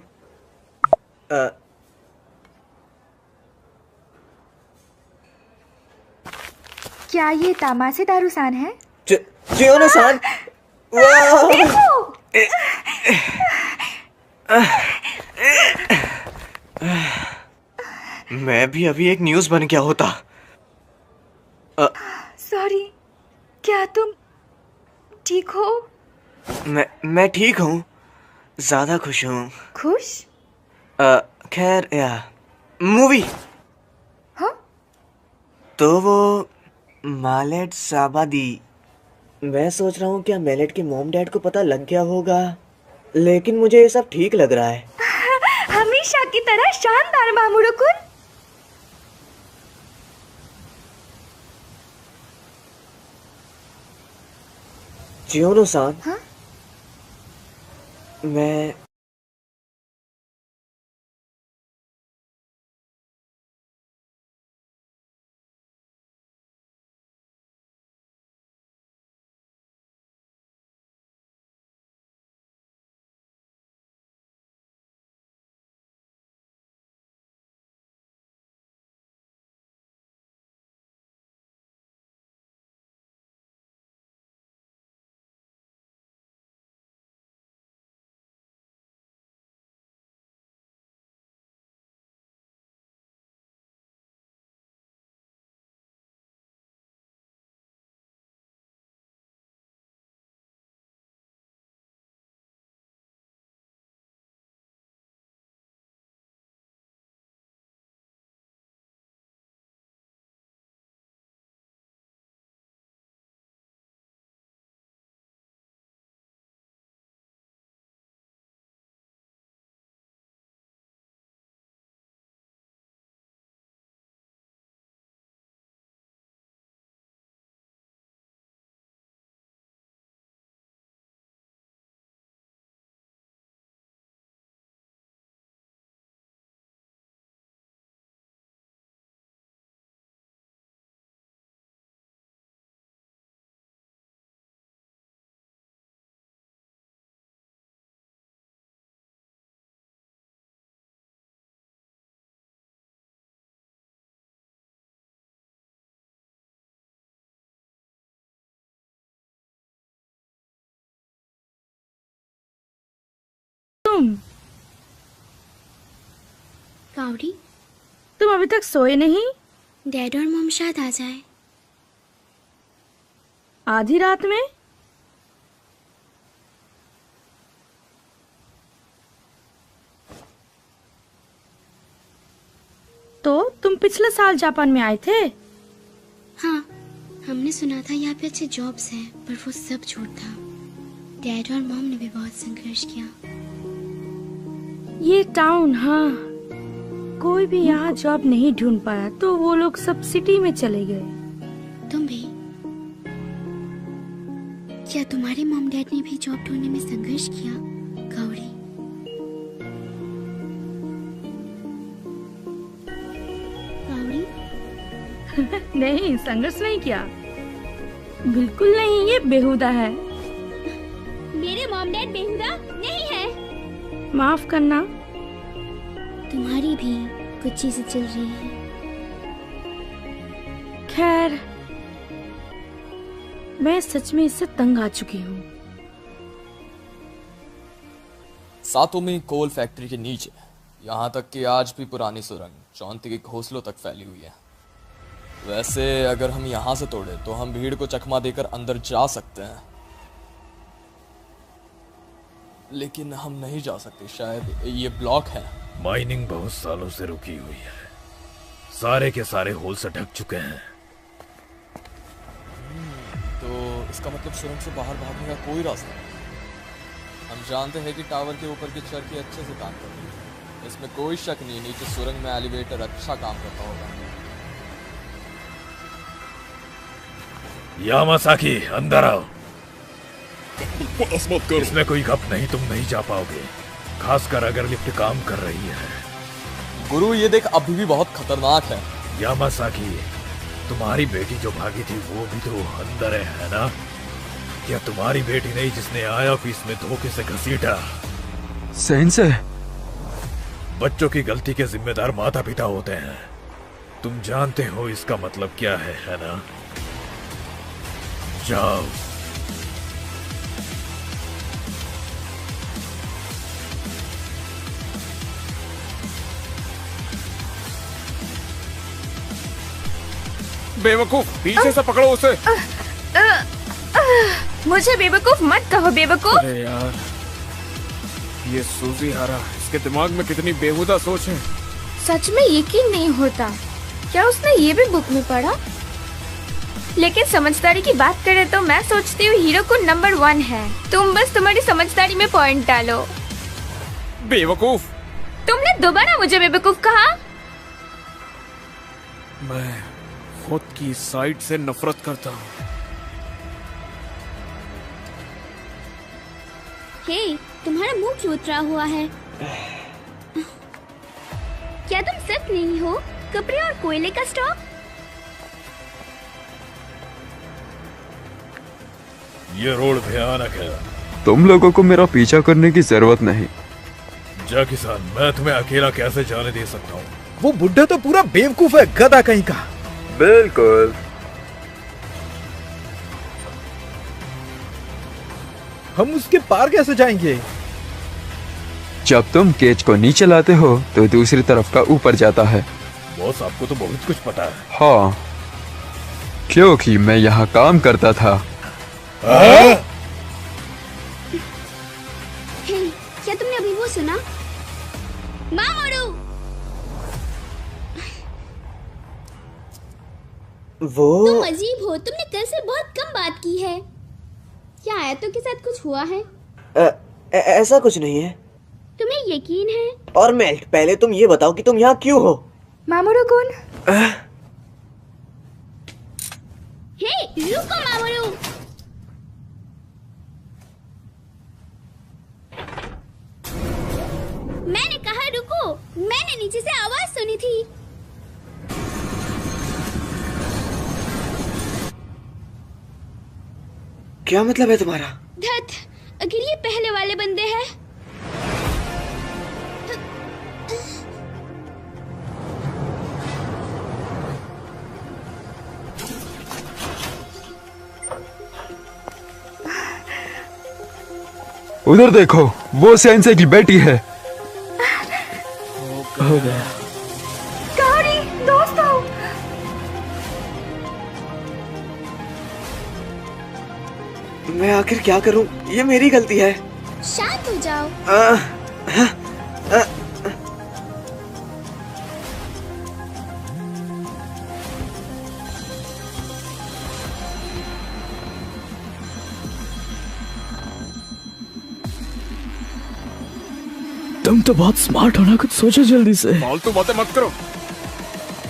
क्या ये तामासे दारू-सान है? चियोनो-सान, मैं भी अभी एक न्यूज़ बन गया होता। सॉरी, क्या तुम ठीक हो? मैं ठीक हूँ, ज्यादा खुश हूँ। खुश? खैर, मूवी। हाँ? तो वो मालेट साबादी, मैं सोच रहा हूँ क्या मेलेट के मॉम डैड को पता लग गया होगा, लेकिन मुझे ये सब ठीक लग रहा है। हमें हमेशा की तरह शानदार मामूरुकुन। चियोनो-सान, हाँ? मैं काउरी, तुम अभी तक सोए नहीं? डैड और मॉम शायद आ जाए। आधी रात में? तो तुम पिछले साल जापान में आए थे? हाँ, हमने सुना था यहाँ पे अच्छे जॉब्स हैं, पर वो सब झूठ था। डैड और मॉम ने भी बहुत संघर्ष किया। ये टाउन, हाँ, कोई भी यहाँ जॉब नहीं ढूंढ पाया तो वो लोग सब सिटी में चले गए। तुम भी? क्या तुम्हारे मॉम डैड ने भी जॉब ढूंढने में संघर्ष किया, काउरी? काउरी? नहीं, संघर्ष नहीं किया, बिल्कुल नहीं, ये बेहुदा है। मेरे मॉम डैड बेहुदा नहीं है। माफ करना। तुम्हारी भी कुछ चीजें चल रही हैं। खैर, मैं सच में इससे तंग आ चुकी हूँ। सातोमी कोल फैक्ट्री के नीचे, यहाँ तक कि आज भी पुरानी सुरंग चौंती के घोंसलों तक फैली हुई है। वैसे अगर हम यहाँ से तोड़े तो हम भीड़ को चकमा देकर अंदर जा सकते हैं, लेकिन हम नहीं जा सकते, शायद ये ब्लॉक है। माइनिंग बहुत सालों से रुकी हुई है, सारे के सारे होल से ढक चुके हैं। तो इसका मतलब सुरंग से बाहर भागने का कोई रास्ता नहीं। हम जानते हैं कि टावर के ऊपर की चरखी अच्छे से काम करती है, इसमें कोई शक नहीं, नीचे सुरंग में एलिवेटर अच्छा काम करता होगा। यामासाकी, अंदर आओ। बस मत करो। इसमें कोई गप नहीं, तुम नहीं जा पाओगे, खासकर अगर लिफ्ट काम कर रही है। गुरु, ये देख अभी भी बहुत खतरनाक है। यामासाकी, तुम्हारी बेटी जो भागी थी वो भी तो अंदर है ना? क्या तुम्हारी बेटी नहीं जिसने आया ऑफिस में धोखे से घसीटा? सेंसे, बच्चों की गलती के जिम्मेदार माता पिता होते हैं, तुम जानते हो इसका मतलब क्या है ना? जाओ। बेवकूफ, पीछे से पकड़ो उसे। मुझे बेवकूफ मत कहो, बेवकूफ। अरे यार, ये सूजी हारा, इसके दिमाग में कितनी बेहुदा सोच है। सच में यकीन नहीं होता, क्या उसने ये भी बुक में पढ़ा? लेकिन समझदारी की बात करें तो मैं सोचती हूँ हीरो को नंबर 1 है। तुम बस तुम्हारी समझदारी में पॉइंट डालो। बेवकूफ, तुमने दोबारा मुझे बेवकूफ कहा। मैं खुद की साइड से नफरत करता हूँ। हे, तुम्हारा मुंह क्यों उतरा हुआ है? क्या तुम सिर्फ नहीं हो कपड़े और कोयले का स्टॉक? ये रोड भयानक है। तुम लोगों को मेरा पीछा करने की जरूरत नहीं। जा किसान, मैं तुम्हें अकेला कैसे जाने दे सकता हूँ? वो बुढ़ा तो पूरा बेवकूफ है, गधा कहीं का। बिल्कुल। हम उसके पार कैसे जाएंगे? जब तुम केज को नीचे लाते हो तो दूसरी तरफ का ऊपर जाता है। बॉस, आपको तो बहुत कुछ पता है। हाँ, क्योंकि मैं यहाँ काम करता था। हे, क्या तुमने अभी वो सुना? मामोरू! वो तुम अजीब हो, तुमने कल से बहुत कम बात की है। क्या आयतों के साथ कुछ हुआ है? ऐसा कुछ नहीं है। तुम्हें यकीन है? और मेल्ट, पहले तुम ये बताओ कि तुम यहाँ क्यों हो? मामोरू-कुन। हे, रुको मामोरू! मैंने कहा रुको, मैंने नीचे से आवाज सुनी थी। क्या मतलब है तुम्हारा? धत, अगर ये पहले वाले बंदे हैं। उधर देखो, वो सेंसे की बेटी है। हो गया। काओरी, दोस्तों। मैं आखिर क्या करूं? ये मेरी गलती है। शांत हो जाओ। तुम तो बहुत स्मार्ट हो ना, कुछ सोचो जल्दी से। फालतू बातें मत करो।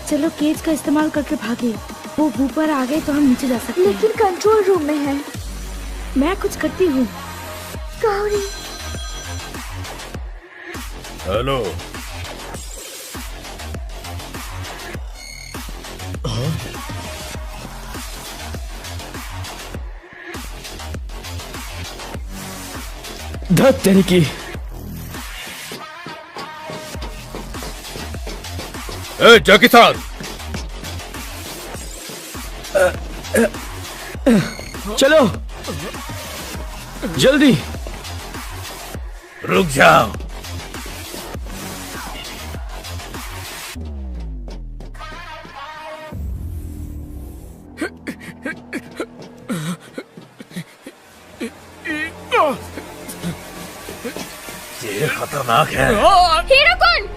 चलो केज का इस्तेमाल करके भागे। वो ऊपर आ गए तो हम नीचे जा सकते हैं। लेकिन कंट्रोल रूम में है। मैं कुछ करती हूँ। काओरी। हेलो। धत तेरी की। जैकी सान, चलो जल्दी। रुक जाओ। ये खतरनाक है। हीरो-कुन!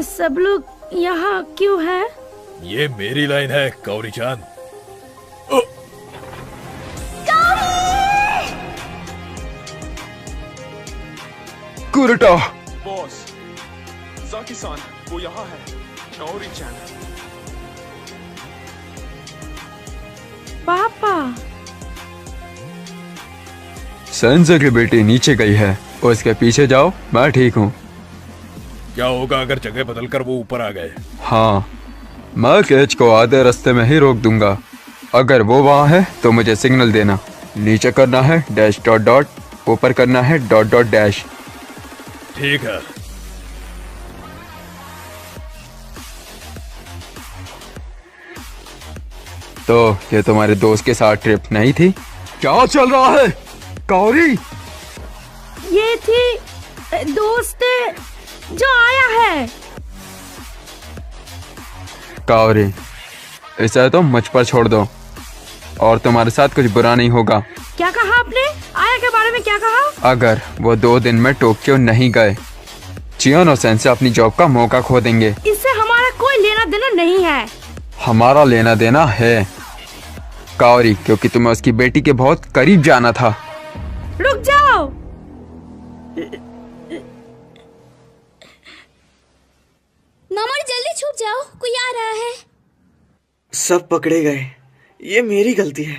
सब लोग यहाँ क्यों हैं? ये मेरी लाइन है, काओरी-चान। कुरटा। बॉस, जाकी-सान, वो यहाँ है। काओरी-चान। पापा। सेंसे की बेटी नीचे गई है, उसके पीछे जाओ, मैं ठीक हूँ। क्या होगा अगर जगह बदलकर वो ऊपर आ गए? हाँ, मैं केज को आधे रास्ते में ही रोक दूंगा। अगर वो वहाँ है तो मुझे सिग्नल देना। नीचे करना है डैश डॉट डॉट, ऊपर करना है डॉट डॉट डैश। ठीक है। तो ये तुम्हारे दोस्त के साथ ट्रिप नहीं थी? क्या चल रहा है काओरी? ये थी दोस्त जो आया है। काओरी, इसे तो मुझ पर छोड़ दो और तुम्हारे साथ कुछ बुरा नहीं होगा। क्या कहा आपने? आया के बारे में क्या कहा? अगर वो 2 दिन में टोक्यो नहीं गए, चियोनो सेंसे अपनी जॉब का मौका खो देंगे। इससे हमारा कोई लेना देना नहीं है। हमारा लेना देना है कावरी, क्योंकि तुम्हें उसकी बेटी के बहुत करीब जाना था। रुक जाओ। मामा जल्दी छुप जाओ, कोई आ रहा है। सब पकड़े गए, ये मेरी गलती है।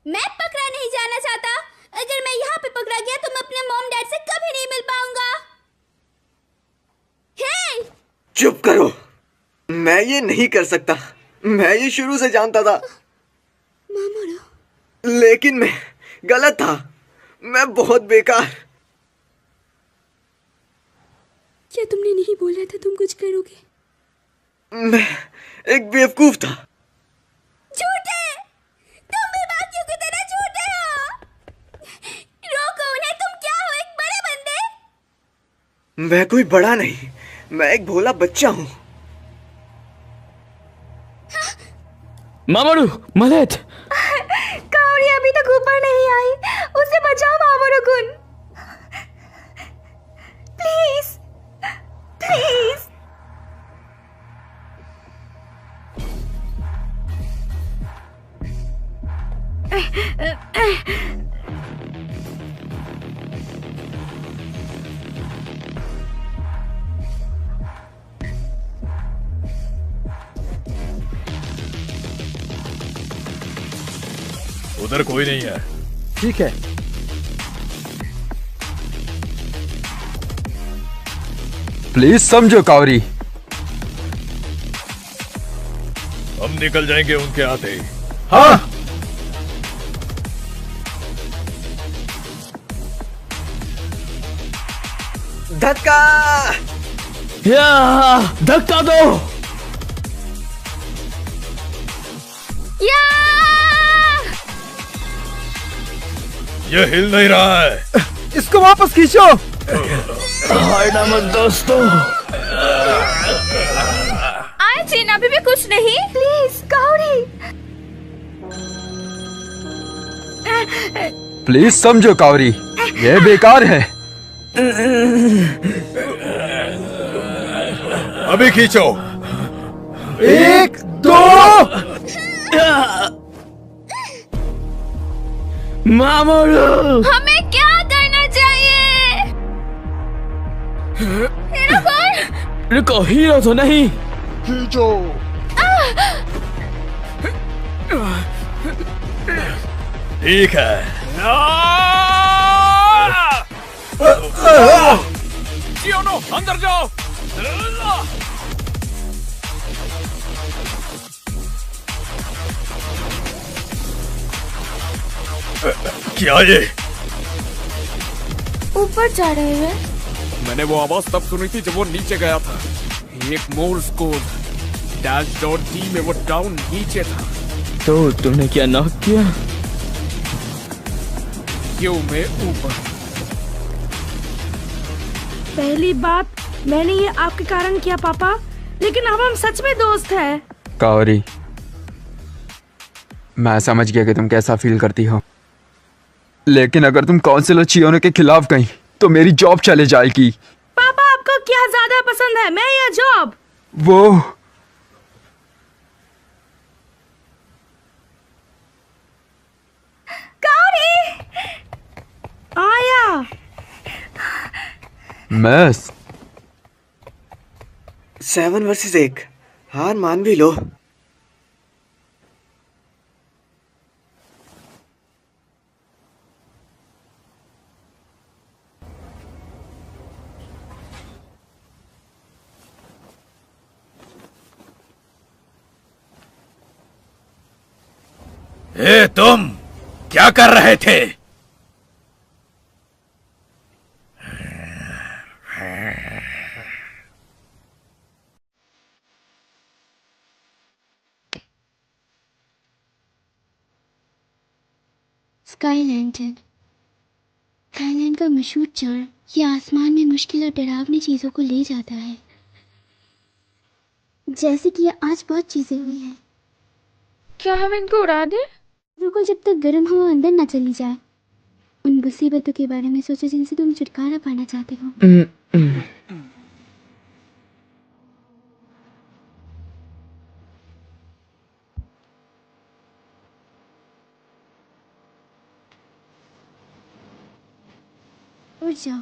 मैं पकड़ा नहीं जाना चाहता। अगर मैं यहाँ पे पकड़ा गया तो मैं अपने मॉम डैड से कभी नहीं मिल पाऊंगा। हे! चुप करो, मैं ये नहीं कर सकता। मैं ये शुरू से जानता था, लेकिन मैं गलत था। मैं बहुत बेकार। क्या तुमने नहीं बोला था तुम कुछ करोगे? मैं एक बेवकूफ था। झूठे! तुम भी बाकियों की तरह झूठे हो। रोको उन्हें, तुम क्या हो, एक बड़े बंदे? मैं कोई बड़ा नहीं, मैं एक भोला बच्चा हूँ। मामरू, मदद! कावरी अभी तक ऊपर नहीं आई, उसे बचाओ मामरू-कुन। Please please. उधर कोई नहीं है। ठीक है। प्लीज समझो कावरी। हम निकल जाएंगे उनके आते ही। हाँ। धक्का! या धक्का दो। ये हिल नहीं रहा है। इसको वापस खींचो। हटना मत दोस्तों। आए चीन, अभी भी कुछ नहीं। Please cowrie. प्लीज समझो कावरी, ये बेकार है। अभी खींचो। 1 2। मामरू, हमें क्या करना चाहिए? हीरो कौन? रुको, हीरो तो नहीं। खींचो। ठीक है। चियोनो, अंदर जाओ। क्या ये? ऊपर जा रहे हैं। मैंने वो आवाज तब सुनी थी जब वो नीचे गया था। एक मोर्स कोड -D में वो डाउन नीचे था। तो तुमने क्या नॉक किया? क्यों में ऊपर। पहली बात, मैंने ये आपके कारण किया पापा, लेकिन अब हम सच में दोस्त हैं। कावरी, मैं समझ गया कि तुम कैसा फील करती हो, लेकिन अगर तुम काउंसिलर चियोनो के खिलाफ गई तो मेरी जॉब चले जाएगी। पापा, आपको क्या ज्यादा पसंद है, मैं या जॉब? वो कावरी आया। मैं 7 वर्सेस 1, हार मान भी लो। ए, तुम क्या कर रहे थे? स्काईलैंड है। थाईलैंड का मशहूर चार्म, ये आसमान में मुश्किल और डरावनी चीजों को ले जाता है। जैसे कि आज बहुत चीजें हुई हैं। क्या हम इनको उड़ा दें? रुको, जब तक गर्म हवा अंदर ना चली जाए। उन मुसीबतों के बारे में सोचो जिनसे तुम छुटकारा पाना चाहते हो। उठ जाओ।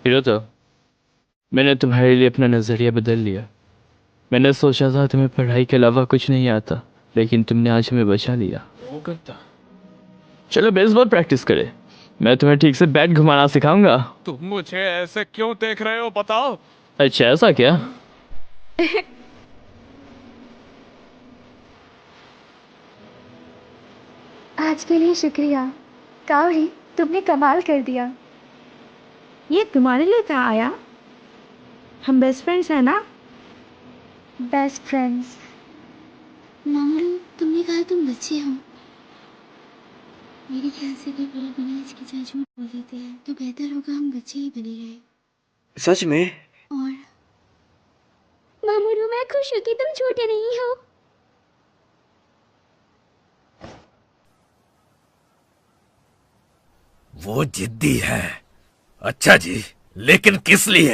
हिरोतो, मैंने तुम्हारे लिए अपना नजरिया बदल लिया। मैंने सोचा था तुम्हें पढ़ाई के अलावा कुछ नहीं आता, लेकिन तुमने आज हमें बचा लिया। चलो बेसबॉल प्रैक्टिस करें। मैं तुम्हें ठीक से बैट घुमाना सिखाऊंगा। तुम मुझे ऐसे क्यों देख रहे हो बताओ? अच्छा ऐसा क्या? आज के लिए शुक्रिया कावरी, तुमने कमाल कर दिया। ये तुम्हारे लिए क्या आया? हम बेस्ट फ्रेंड्स हैं ना? Best friends. मामू, तुमने कहा तुम बच्चे हो। मेरे ख्याल से कोई बड़ा बना इसके साथ झूठ बोल देते हैं तो बेहतर होगा हम बच्चे ही बने रहे। सच में? और मामू, मैं खुश हूँ कि तुम छोटे नहीं हो। वो जिद्दी है। अच्छा जी, लेकिन किस लिए?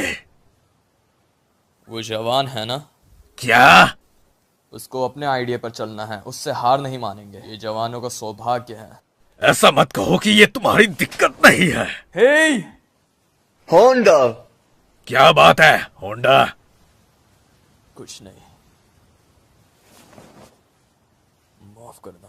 वो जवान है ना? क्या? उसको अपने आइडिया पर चलना है, उससे हार नहीं मानेंगे। ये जवानों का सौभाग्य है। ऐसा मत कहो कि ये तुम्हारी दिक्कत नहीं है। हे होंडा। क्या बात है होंडा? कुछ नहीं, माफ करना।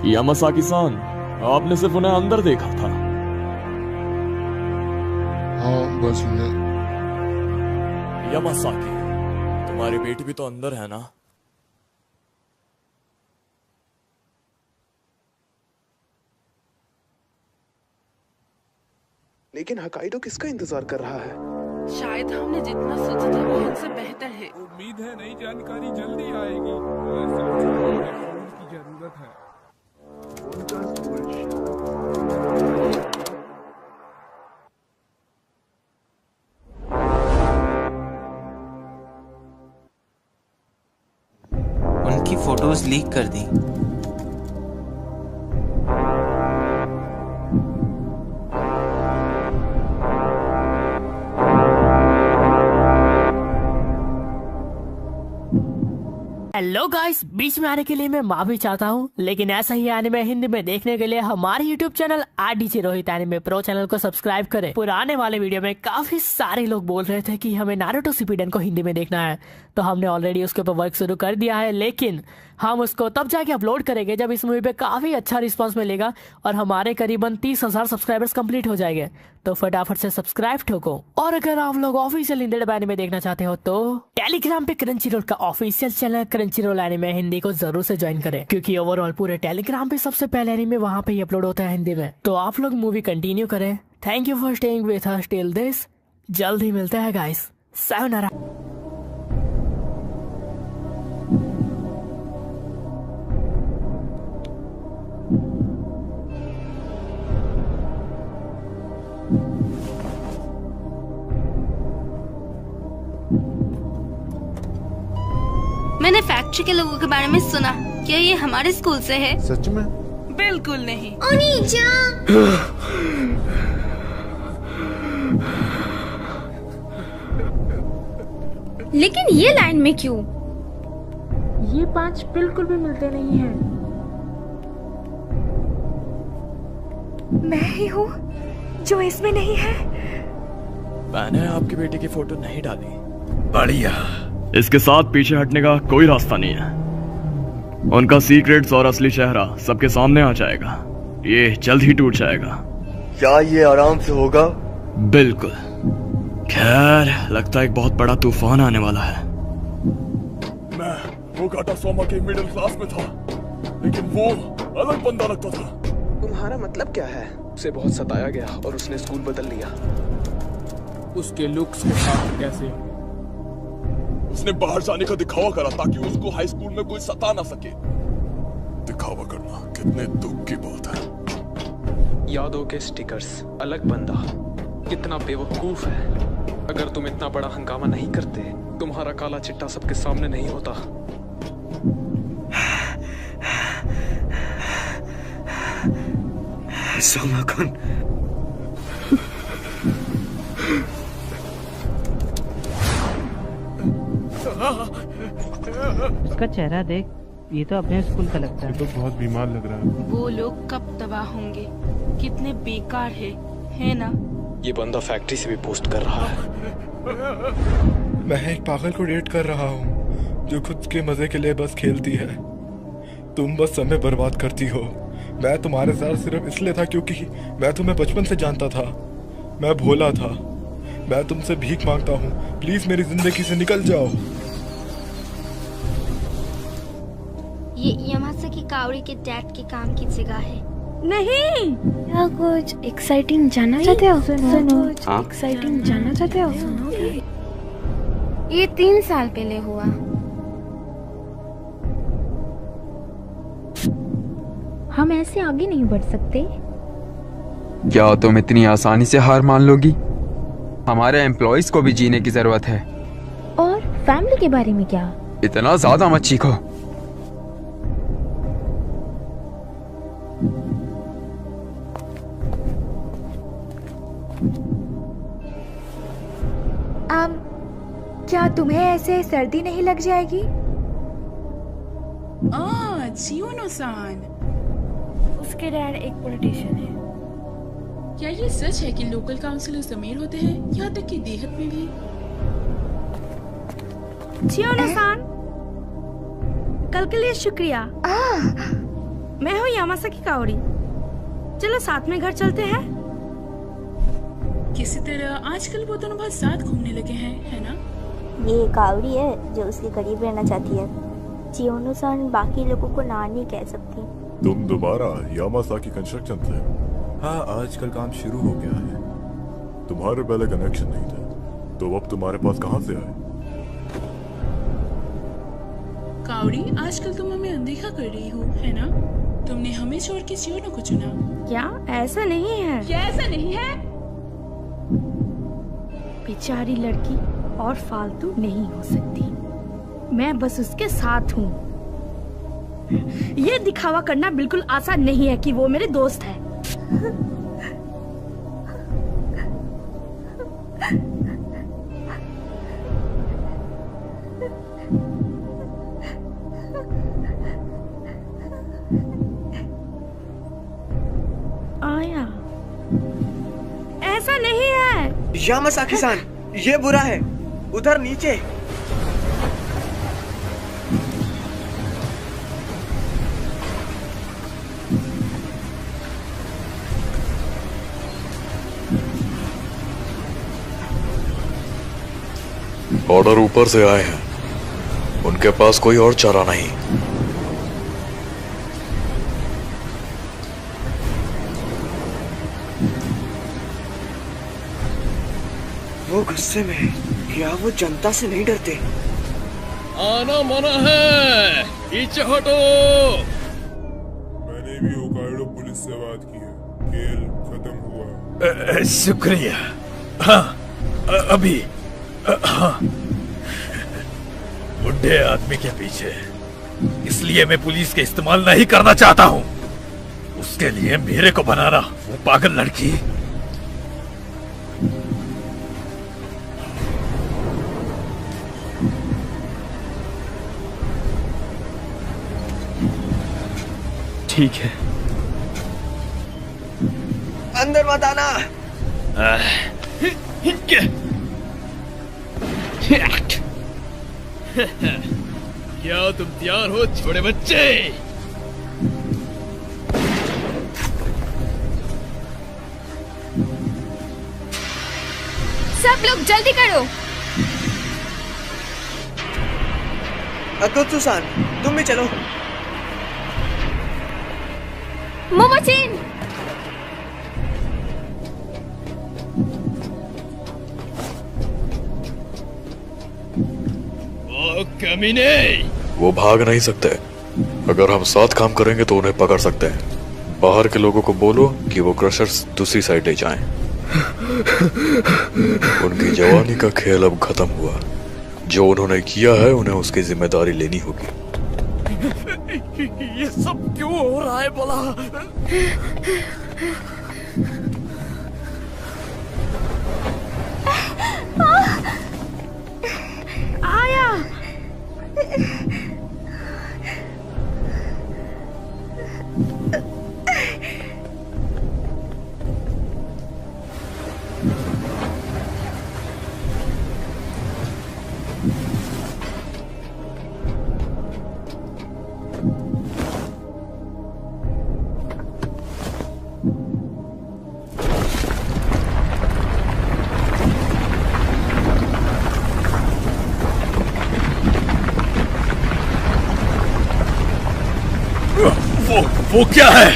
यामासाकी-सान, आपने सिर्फ उन्हें अंदर देखा था। हाँ बस उन्हें। यामासाकी, तुम्हारी बेटी भी तो अंदर है ना? लेकिन हकाइडो किसका इंतजार कर रहा है? शायद हमने जितना सोचा था वो हमसे बेहतर है। उम्मीद है नई जानकारी जल्दी आएगी। तो ऐसे मुझे की जरूरत है। उनकी फोटोज लीक कर दी। हेलो गाइस, बीच में आने के लिए मैं माफी चाहता हूँ, लेकिन ऐसा ही एनिमे हिंदी में देखने के लिए हमारे YouTube channel RDJ Rohit anime pro channel को सब्सक्राइब करें। पुराने वाले वीडियो में काफी सारे लोग बोल रहे थे कि हमें नारुतो शिपुडेन को हिंदी में देखना है, तो हमने ऑलरेडी उसके ऊपर वर्क शुरू कर दिया है, लेकिन हम उसको तब जाके अपलोड करेंगे जब इस मूवी पे काफी अच्छा रिस्पांस मिलेगा और हमारे करीबन 30,000 सब्सक्राइबर्स कंप्लीट हो जाएंगे। तो फटाफट से सब्सक्राइब ठोको। और अगर आप लोग ऑफिशियल इंडियन एनिमे देखना चाहते हो तो टेलीग्राम पे क्रंचीरोल का official channel Crunchyroll anime Hindi को जरूर से ज्वाइन करें, क्योंकि ओवरऑल पूरे टेलीग्राम पे सबसे पहले एनिमे वहाँ पे ही अपलोड होता है हिंदी में। तो आप लोग मूवी कंटिन्यू करें। Thank you for staying with us till this. जल्द ही मिलते हैं गाइस। सायोनारा। मैंने फैक्ट्री के लोगों के बारे में सुना। क्या ये हमारे स्कूल से है? सच में? बिल्कुल नहीं। ओनीचा! लेकिन ये लाइन में क्यों? ये 5 बिल्कुल भी मिलते नहीं हैं। मैं ही हूँ जो इसमें नहीं है। मैंने आपकी बेटी की फोटो नहीं डाली। बढ़िया। इसके साथ पीछे हटने का कोई रास्ता नहीं है। उनका सीक्रेट्स और असली चेहरा सबके सामने आ जाएगा। ये जल्द ही टूट जाएगा। क्या ये आराम से होगा? बिल्कुल। खैर, लगता है एक बहुत बड़ा तूफान आने वाला है। मैं वो घाटा सोमा के मिडिल क्लास में था, लेकिन वो अलग बंदा लगता था। तुम्हारा मतलब क्या है? उसे बहुत सताया गया और उसने स्कूल बदल लिया। उसके लुक्स के साथ कैसे? उसने बाहर जाने का दिखावा करा ताकि उसको हाई स्कूल में कोई सता ना सके। दिखावा करना कितने दुख की बात है। यादों के स्टिकर्स, अलग बंदा, कितना बेवकूफ है। अगर तुम इतना बड़ा हंगामा नहीं करते, तुम्हारा काला चिट्टा सबके सामने नहीं होता। सोमा कौन? उसका चेहरा देख, ये तो अपने स्कूल का लगता है। तो बहुत बीमार लग रहा है। वो लोग कब तबाह होंगे? कितने बेकार है ना? ये बंदा फैक्ट्री से भी पोस्ट कर रहा है। मैं एक पागल को डेट कर रहा हूँ जो खुद के मजे के लिए बस खेलती है। तुम बस समय बर्बाद करती हो। मैं तुम्हारे साथ सिर्फ इसलिए था क्योंकि मैं तुम्हें बचपन से जानता था। मैं भोला था। मैं तुमसे भीख मांगता हूँ, प्लीज मेरी जिंदगी से निकल जाओ। ये यामासाकी काओरी के डैड के काम की जगह है। नहीं, क्या कुछ एक्साइटिंग जानना चाहते हो? सुनो, एक्साइटिंग जानना चाहते हो? ये 3 साल पहले हुआ। हम ऐसे आगे नहीं बढ़ सकते। क्या तुम इतनी आसानी से हार मान लोगी? हमारे एम्प्लॉइज को भी जीने की जरूरत है। और फैमिली के बारे में क्या? इतना ज्यादा मत चीखो। क्या तुम्हें ऐसे सर्दी नहीं लग जाएगी? चियोनो-सान। उसके डैड एक पॉलिटिशियन है। क्या ये सच है कि लोकल काउंसिलर्स अमीर होते हैं, यहाँ तक कि देहात में भी? चियोनो-सान, कल के लिए शुक्रिया। मैं हूँ यामासाकी काओरी। चलो साथ में घर चलते हैं। किसी तरह आजकल वो दोनों बहुत साथ घूमने लगे हैं, है ना? ये कावड़ी है जो उसके करीब रहना चाहती है। चियोनो-सान बाकी लोगों को ना नहीं कह सकती। तुम दोबारा यामासाकी कंस्ट्रक्शन से? हाँ, आजकल काम शुरू हो गया है। तुम्हारे पहले कनेक्शन नहीं था, तो अब तुम्हारे पास कहाँ से आए? कावड़ी, आजकल तुम हमें अनदेखा कर रही हो, है ना? तुमने हमें छोड़ के चियोनो को चुना। क्या ऐसा नहीं है? क्या ऐसा नहीं है? बेचारी लड़की और फालतू नहीं हो सकती। मैं बस उसके साथ हूँ। ये दिखावा करना बिल्कुल आसान नहीं है कि वो मेरे दोस्त है। आया। ऐसा नहीं है। यामासाकी-सान, ये बुरा है। उधर नीचे। ऑर्डर ऊपर से आए हैं। उनके पास कोई और चारा नहीं। वो गुस्से में। क्या वो जनता से नहीं डरते? आना मना है, पीछे हटो। मैंने भी होकाइडो पुलिस से बात की है। खेल खत्म हुआ। शुक्रिया। हाँ, अभी हाँ, बुढ़े आदमी के पीछे, इसलिए मैं पुलिस के इस्तेमाल नहीं करना चाहता हूँ। उसके लिए मेरे को बनाना, वो पागल लड़की। ठीक है। अंदर मत आना। क्या तुम तैयार हो छोटे बच्चे? सब लोग जल्दी करो। अकुत्सुसान, तुम भी चलो। मोमोचिन, ओ कमीने! वो भाग नहीं सकते। अगर हम साथ काम करेंगे तो उन्हें पकड़ सकते हैं। बाहर के लोगों को बोलो कि वो क्रशर्स दूसरी साइड ले जाएं। उनकी जवानी का खेल अब खत्म हुआ। जो उन्होंने किया है उन्हें उसकी जिम्मेदारी लेनी होगी। ये सब क्यों हो रहा है बोला? आया। वो क्या है?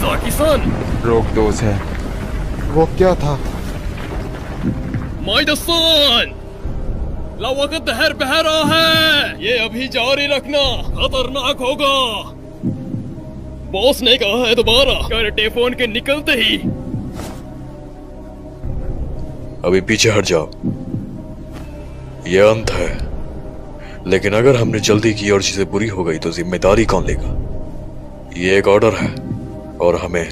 ज़ाकी-सान! रोक दो उसे। वो क्या था? माइडा-सान! लावा का दहर बह रहा है। ये अभी जारी रखना, खतरनाक होगा। बॉस ने कहा है दोबारा कर टेलीफोन के निकलते ही। अभी पीछे हट जाओ। ये अंत है। लेकिन अगर हमने जल्दी की और चीजें बुरी हो गई तो जिम्मेदारी कौन लेगा? ये एक ऑर्डर है और हमें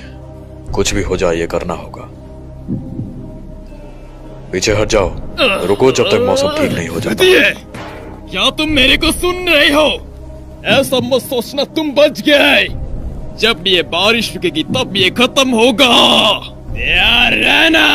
कुछ भी हो जाए ये करना होगा। पीछे हट जाओ। रुको जब तक मौसम ठीक नहीं हो जाता। क्या तुम मेरे को सुन रहे हो? ऐसा मत सोचना तुम बच गए। जब ये बारिश रुकेगी तब ये खत्म होगा। तैयार रहना।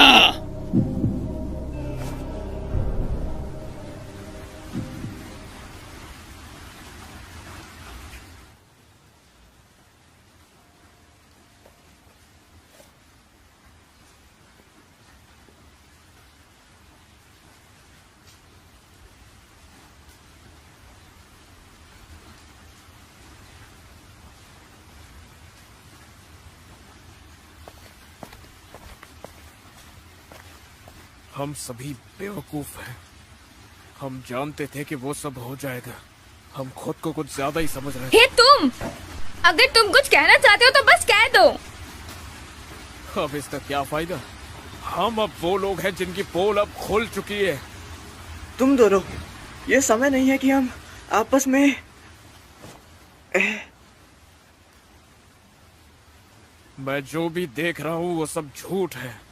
हम सभी बेवकूफ हैं। हम जानते थे कि वो सब हो जाएगा। हम खुद को कुछ ज्यादा ही समझ रहे थे। हे तुम, अगर तुम कुछ कहना चाहते हो तो बस कह दो। अब इसका क्या फायदा? हम अब वो लोग हैं जिनकी पोल अब खुल चुकी है। तुम दोनों, ये समय नहीं है कि हम आपस में मैं जो भी देख रहा हूँ वो सब झूठ है।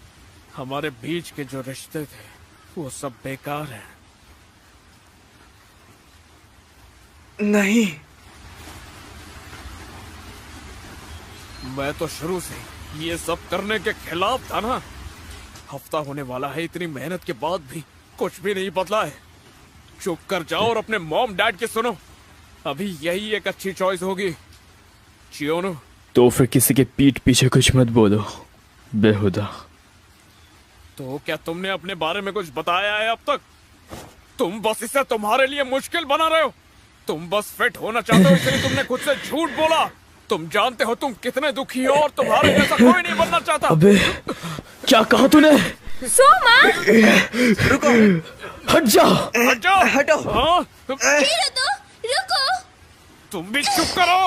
हमारे बीच के जो रिश्ते थे वो सब बेकार हैं। नहीं, मैं तो शुरू से ये सब करने के खिलाफ था ना। हफ्ता होने वाला है, इतनी मेहनत के बाद भी कुछ भी नहीं बदला है। चुप कर जाओ और अपने मॉम डैड के सुनो। अभी यही एक अच्छी चॉइस होगी। चियोनो, तो फिर किसी के पीठ पीछे कुछ मत बोलो बेहुदा। तो क्या तुमने अपने बारे में कुछ बताया है अब तक? तुम बस इसे तुम्हारे लिए मुश्किल बना रहे हो। तुम बस फिट होना चाहते हो, इसलिए तुमने खुद से झूठ बोला। तुम जानते हो तुम कितने दुखी हो और तुम्हारे जैसा कोई नहीं बनना चाहता। अबे क्या कहा तूने? सोमा, रुको, हट जाओ, हट जाओ, हटो। हाँ? रुको। तुम भी चुप करो।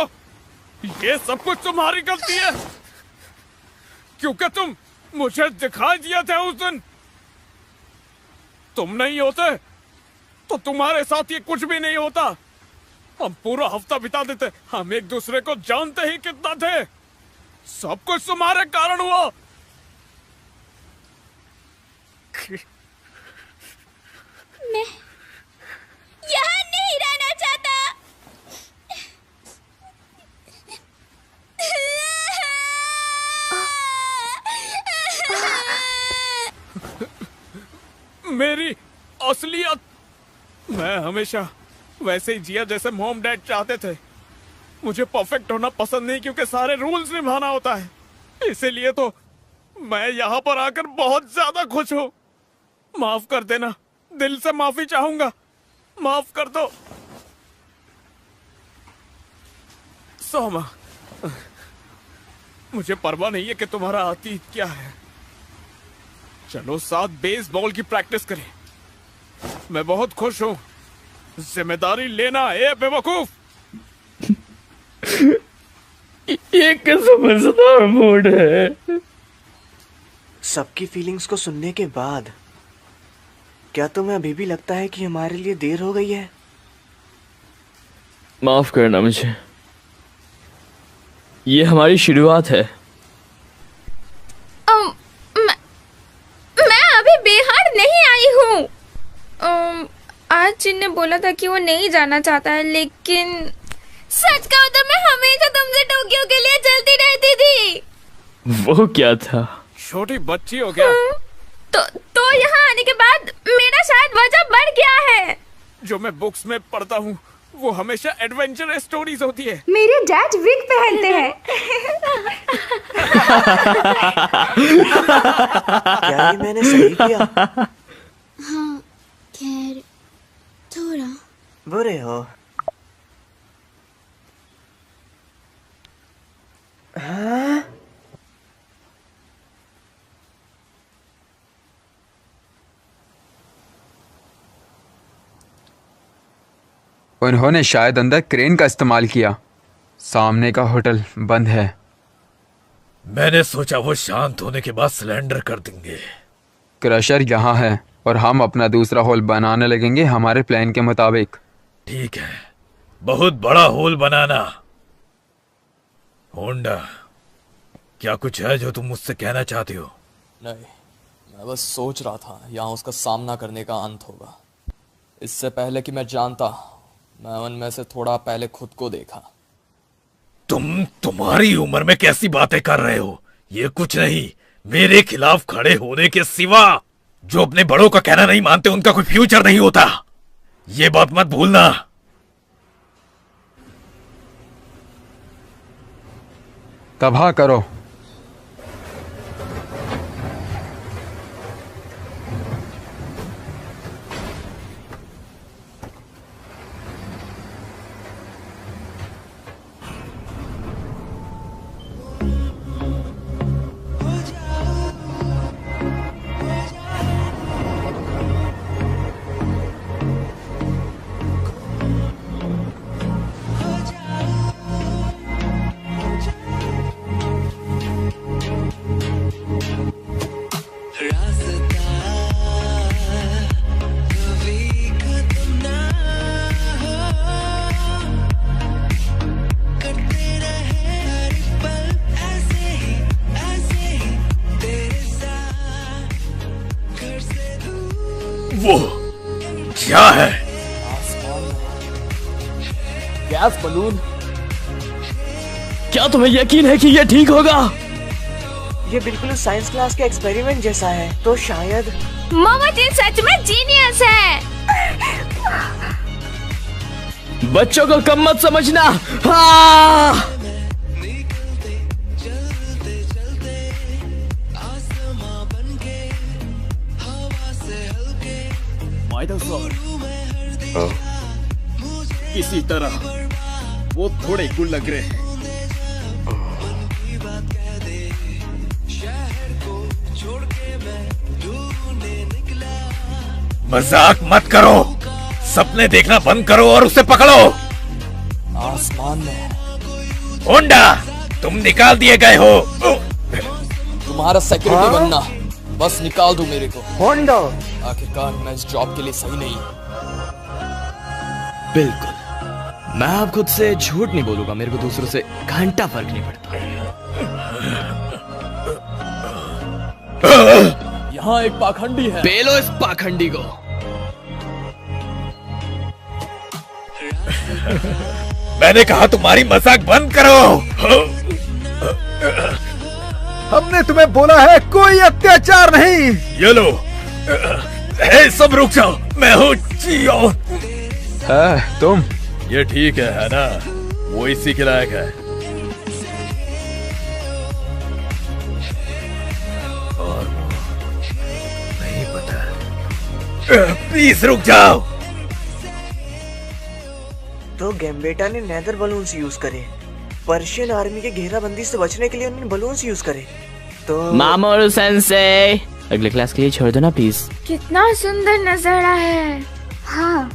ये सब कुछ तुम्हारी गलती है, क्योंकि तुम मुझे दिखाई दिया था उस दिन। तुम नहीं होते तो तुम्हारे साथ ये कुछ भी नहीं होता। हम पूरा हफ्ता बिता देते। हम एक दूसरे को जानते ही कितना थे। सब कुछ तुम्हारे कारण हुआ। मैं यहाँ असलियत। मैं हमेशा वैसे ही जिया जैसे मॉम डैड चाहते थे। मुझे परफेक्ट होना पसंद नहीं क्योंकि सारे रूल्स निभाना होता है। इसीलिए तो मैं यहाँ पर आकर बहुत ज्यादा खुश हूँ। माफ कर देना, दिल से माफी चाहूंगा, माफ कर दो सोमा। मुझे परवाह नहीं है कि तुम्हारा अतीत क्या है। चलो साथ बेसबॉल की प्रैक्टिस करें। मैं बहुत खुश हूँ। जिम्मेदारी लेना ए बेवकूफ। ये कैसा मजेदार मूड है। सबकी फीलिंग्स को सुनने के बाद क्या तुम्हें अभी भी लगता है कि हमारे लिए देर हो गई है? माफ करना मुझे, ये हमारी शुरुआत है। मैं अभी बिहार नहीं आई हूँ। आज जिन ने बोला था कि वो नहीं जाना चाहता है, लेकिन सच कहूँ तो मैं हमेशा तुमसे टोक्यो के लिए चलती रहती थी। वो क्या था? छोटी बच्ची हो क्या? तो यहाँ आने के बाद मेरा शायद वजह बढ़ गया है। जो मैं बुक्स में पढ़ता हूँ वो हमेशा एडवेंचर स्टोरीज होती है। मेरे डैड विग पहनते हैं। क्या ये मैंने सही किया? हाँ, खैर थोड़ा बुरे हो। हाँ? उन्होंने शायद अंदर क्रेन का इस्तेमाल किया। सामने का होटल बंद है। मैंने सोचा वो शांत होने के बाद सिलेंडर कर देंगे। क्रशर यहाँ है और हम अपना दूसरा होल बनाने लगेंगे हमारे प्लान के मुताबिक। ठीक है, बहुत बड़ा होल बनाना। होंडा, क्या कुछ है जो तुम मुझसे कहना चाहती हो? नहीं, मैं बस सोच रहा था यहाँ उसका सामना करने का अंत होगा। इससे पहले कि मैं जानता, मैं उनमें से थोड़ा पहले खुद को देखा। तुम्हारी उम्र में कैसी बातें कर रहे हो? ये कुछ नहीं, मेरे खिलाफ खड़े होने के सिवा। जो अपने बड़ों का कहना नहीं मानते उनका कोई फ्यूचर नहीं होता, ये बात मत भूलना। तबाह करो। वो क्या है? Gas balloon. क्या तुम्हें यकीन है कि ये ठीक होगा? ये बिल्कुल साइंस क्लास के एक्सपेरिमेंट जैसा है, तो शायद मामा जी सच में जीनियस है। बच्चों को कम मत समझना। हाँ! किसी तरह वो थोड़े गुल लग रहे हैं। मजाक मत करो, सपने देखना बंद करो और उसे पकड़ो। आसमान में। होंडा, तुम निकाल दिए गए हो। तुम्हारा सेक्रेटरी बनना, बस निकाल दो मेरे को। होंडा, आखिरकार मैं इस जॉब के लिए सही नहीं। बिल्कुल, मैं अब खुद से झूठ नहीं बोलूंगा। मेरे को दूसरों से घंटा फर्क नहीं पड़ता। यहाँ एक पाखंडी है। पेलो इस पाखंडी को। मैंने कहा तुम्हारी मजाक बंद करो। हमने तुम्हें बोला है कोई अत्याचार नहीं। ये लो, सब रुक जाओ। मैं हूँ जियो। है तुम? ये ठीक है ना? वो इसी के लायक है। और वो नहीं पता। प्लीज रुक जाओ। तो गैम्बेटा ने नेदर बलून्स यूज करे। पर्शियन आर्मी के घेराबंदी से बचने के लिए उन्होंने बलून्स यूज करे। तो मामोरू सेंसेई, अगले क्लास के लिए छोड़ दो ना प्लीज। कितना सुंदर नजारा है। हाँ,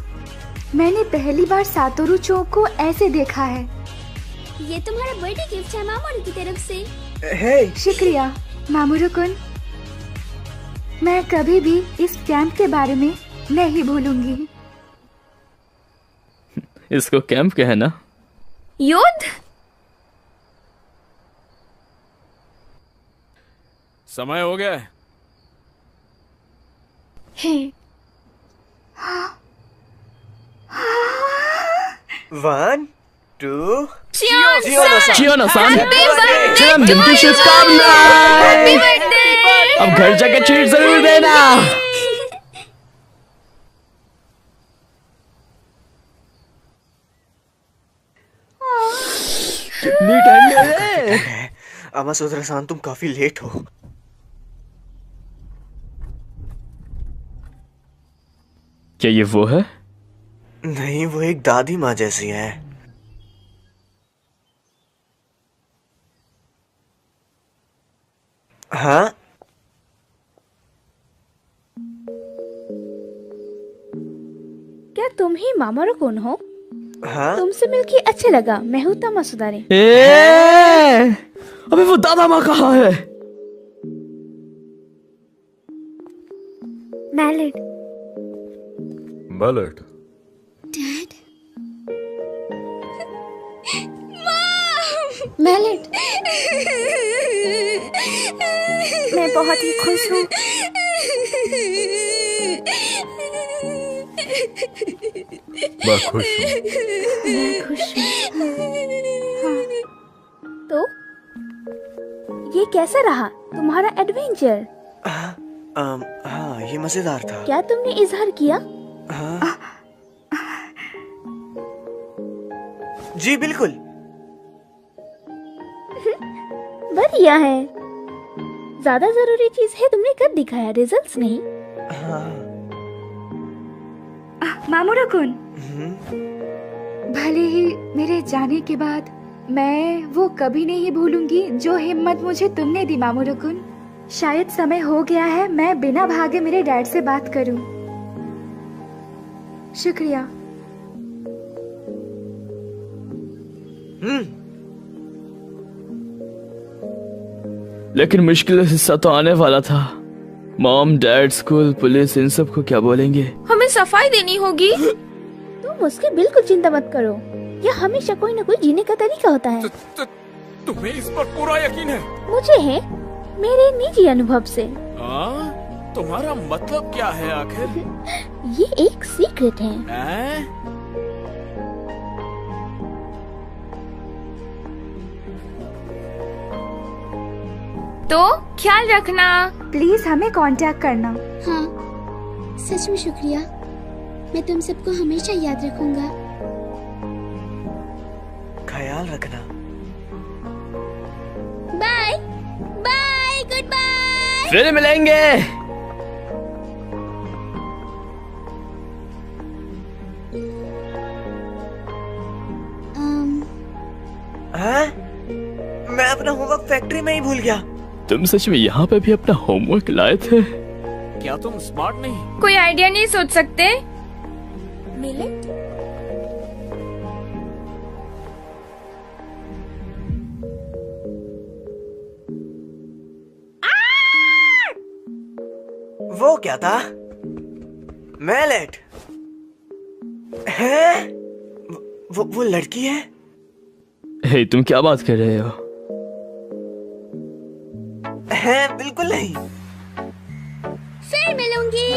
मैंने पहली बार सातोरू चौक को ऐसे देखा है। ये तुम्हारा बर्थडे गिफ्ट है मामोरू की तरफ से। हे, शुक्रिया मामोरू-कुन। मैं कभी भी इस कैंप के बारे में नहीं भूलूंगी। इसको कैंप कहना? युद्ध? समय हो गया है। हे 1 2 चियोनो-सान, जन्मदिन की शुभकामनाएं। अब घर जाकर ट्रीट जरूर देना। कितनी ठंड है। अमासुद्रा-सान, तुम काफी लेट हो। क्या ये वो है? नहीं, वो एक दादी माँ जैसी है। हाँ? क्या तुम ही मामोरू-कुन हो? हाँ? तुमसे मिलके अच्छा लगा। मैं हूँ तमासुदारे। अबे वो दादा माँ कहाँ है? मैलेट। मैलेट। डैड। मैलेट। मैं बहुत ही खुश हूँ। मैं खुश हूँ। मैं खुश हूँ। हाँ। तो ये कैसा रहा तुम्हारा एडवेंचर? हाँ, ये मजेदार था। क्या तुमने इजहार किया? हाँ? जी बिल्कुल। बढ़िया है। ज्यादा जरूरी चीज है तुमने कर दिखाया, रिजल्ट्स नहीं। हाँ। मामोरू-कुन, भले ही मेरे जाने के बाद मैं वो कभी नहीं भूलूंगी जो हिम्मत मुझे तुमने दी मामोरू-कुन। शायद समय हो गया है मैं बिना भागे मेरे डैड से बात करूं। शुक्रिया। लेकिन मुश्किल हिस्सा तो आने वाला था। मॉम, डैड, स्कूल, पुलिस, इन सब को क्या बोलेंगे? हमें सफाई देनी होगी। तुम उसकी बिल्कुल चिंता मत करो। यह हमेशा कोई न कोई जीने का तरीका होता है। तुम्हें इस पर पूरा यकीन है? मुझे है, मेरे निजी अनुभव से। तुम्हारा मतलब क्या है आखिर? ये एक सीक्रेट है। तो ख्याल रखना। प्लीज हमें कांटेक्ट करना। हाँ, सच में शुक्रिया। मैं तुम सबको हमेशा याद रखूंगा। ख्याल रखना। Bye bye, good bye. फिर मिलेंगे। हाँ? मैं अपना होमवर्क फैक्ट्री में ही भूल गया। तुम सच में यहाँ पे भी अपना होमवर्क लाए थे? क्या तुम स्मार्ट नहीं? कोई आइडिया नहीं सोच सकते? मिले? वो क्या था? मैलेट है? वो लड़की है? हे, तुम क्या बात कर रहे हो? है बिल्कुल नहीं। फिर मिलूंगी।